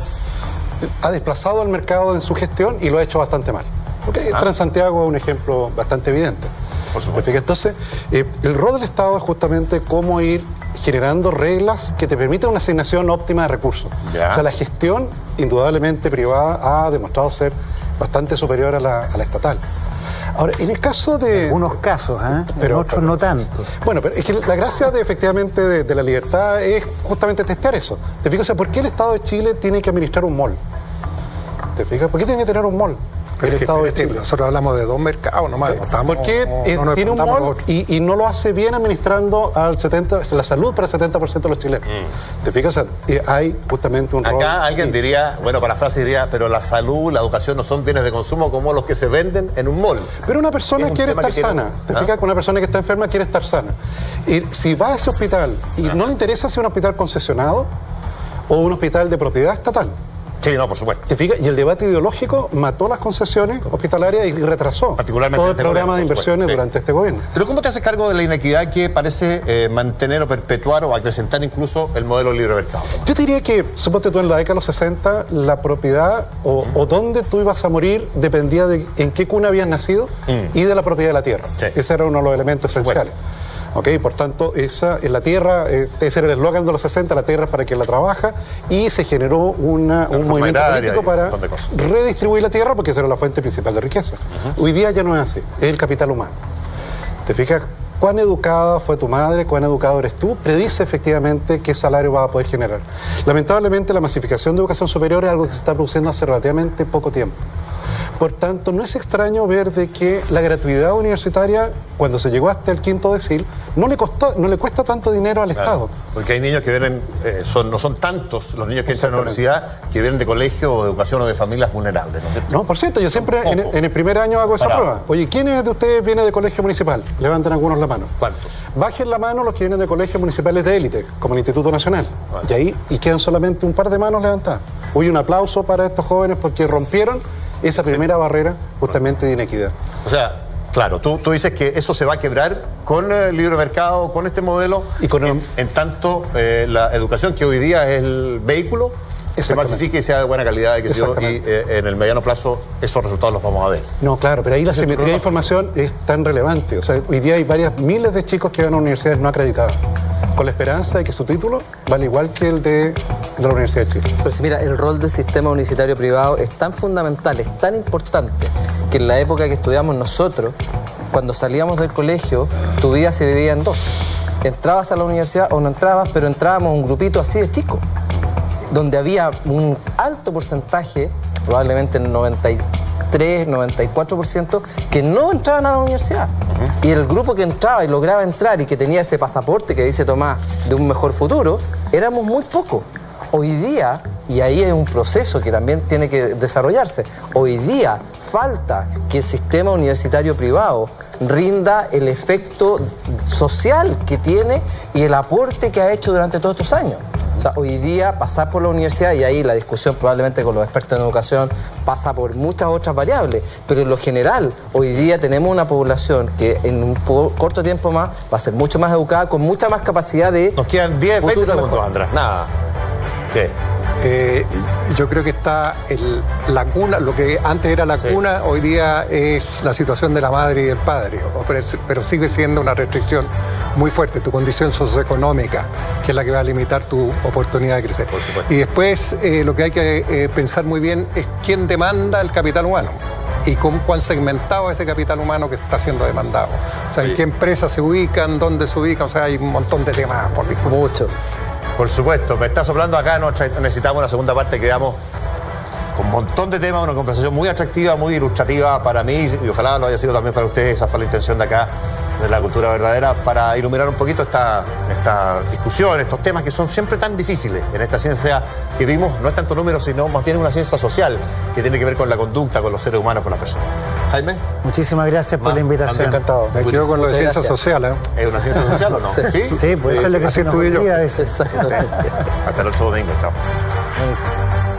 ha desplazado al mercado en su gestión y lo ha hecho bastante mal. Okay, Transantiago es un ejemplo bastante evidente. Por supuesto. Entonces, el rol del Estado es justamente cómo ir generando reglas que te permitan una asignación óptima de recursos. Ya. O sea, la gestión, indudablemente privada, ha demostrado ser bastante superior a la estatal. Ahora, en el caso de... Algunos casos, pero en otros no tanto. Bueno, pero es que la gracia efectivamente de la libertad es justamente testear eso. ¿Te fijas? O sea, ¿por qué el Estado de Chile tiene que administrar un mall? ¿Te fijas? ¿Por qué tiene que tener un mall? El Estado de Chile. Nosotros hablamos de dos mercados nomás. Porque tiene un mall y no lo hace bien administrando la salud para el 70% de los chilenos. ¿Te fijas? O sea, hay justamente un rol. Acá alguien diría, bueno, para la frase diría, pero la salud, la educación no son bienes de consumo como los que se venden en un mall. Pero una persona quiere estar sana. ¿Te fijas? Que una persona que está enferma quiere estar sana. Y si va a ese hospital y no le interesa si es un hospital concesionado o un hospital de propiedad estatal. Sí, no, por supuesto. ¿Te fijas? Y el debate ideológico mató las concesiones hospitalarias y retrasó todo el programa de inversiones durante este gobierno. Pero ¿cómo te haces cargo de la inequidad que parece mantener o perpetuar o acrecentar incluso el modelo libre mercado? Yo te diría que, suponte tú, en la década de los 60, la propiedad o dónde tú ibas a morir dependía de en qué cuna habías nacido y de la propiedad de la tierra. Sí. Ese era uno de los elementos esenciales. Okay, por tanto, en la tierra, ese era el eslogan de los 60, la tierra es para quien la trabaja, y se generó un movimiento político para redistribuir la tierra, porque esa era la fuente principal de riqueza. Hoy día ya no es así, es el capital humano. ¿Te fijas? Cuán educada fue tu madre, cuán educado eres tú, predice efectivamente qué salario vas a poder generar. Lamentablemente, la masificación de educación superior es algo que se está produciendo hace relativamente poco tiempo. Por tanto, no es extraño ver de que la gratuidad universitaria, cuando se llegó hasta el quinto decil, no le cuesta tanto dinero al Estado. Porque hay niños que vienen, no son tantos los niños que entran a la universidad que vienen de colegio o de educación o de familias vulnerables, ¿no es cierto? No, por cierto, yo siempre en el primer año hago esa prueba. Oye, ¿quiénes de ustedes vienen de colegio municipal? Levanten algunos la mano. ¿Cuántos? Bajen la mano los que vienen de colegios municipales de élite, como el Instituto Nacional. Vale. Y quedan solamente un par de manos levantadas. Hoy un aplauso para estos jóvenes porque rompieron esa primera barrera justamente de inequidad. O sea, claro, tú dices que eso se va a quebrar con el libre mercado, con este modelo, y con en tanto la educación, que hoy día es el vehículo, se masifique y sea de buena calidad y en el mediano plazo esos resultados los vamos a ver. No, claro, pero ahí la simetría de información es tan relevante. O sea, hoy día hay miles de chicos que van a universidades no acreditadas, con la esperanza de que su título vale igual que el de de la Universidad de Chile. Pues mira, el rol del sistema universitario privado es tan fundamental, es tan importante, que en la época que estudiamos nosotros, cuando salíamos del colegio, tu vida se dividía en dos. Entrabas a la universidad o no entrabas, pero entrábamos un grupito así de chicos, donde había un alto porcentaje, probablemente el 93, 94%, que no entraban a la universidad. Y el grupo que entraba y lograba entrar y que tenía ese pasaporte que dice Tomás de un mejor futuro, éramos muy pocos. Hoy día, y ahí hay un proceso que también tiene que desarrollarse, hoy día falta que el sistema universitario privado rinda el efecto social que tiene y el aporte que ha hecho durante todos estos años. O sea, hoy día pasar por la universidad, y ahí la discusión probablemente con los expertos en educación pasa por muchas otras variables, pero en lo general, hoy día tenemos una población que en un corto tiempo más va a ser mucho más educada, con mucha más capacidad de... Nos quedan 10, 20 segundos, mejor. Andrés, nada. ¿Qué? Yo creo que está la cuna, lo que antes era la cuna, hoy día es la situación de la madre y del padre, pero sigue siendo una restricción muy fuerte, tu condición socioeconómica, que es la que va a limitar tu oportunidad de crecer. Por supuesto. Y después lo que hay que pensar muy bien es quién demanda el capital humano y cuán segmentado es ese capital humano que está siendo demandado. O sea, en qué empresas se ubican, dónde se ubican, o sea, hay un montón de temas por discutir. Mucho. Por supuesto, me está soplando acá, necesitamos una segunda parte, quedamos con un montón de temas, una conversación muy atractiva, muy ilustrativa para mí y ojalá lo haya sido también para ustedes. Esa fue la intención de acá, de La Cultura Verdadera, para iluminar un poquito esta discusión, estos temas que son siempre tan difíciles en esta ciencia que vimos. No es tanto número, sino más bien una ciencia social que tiene que ver con la conducta, con los seres humanos, con las personas. Jaime. Muchísimas gracias por la invitación. Encantado. Me quedo con lo de ciencias sociales. ¿Es una ciencia social o no? Sí, pues eso es lo que se nos olvida a veces. Hasta el otro domingo, chao. Buenísimo.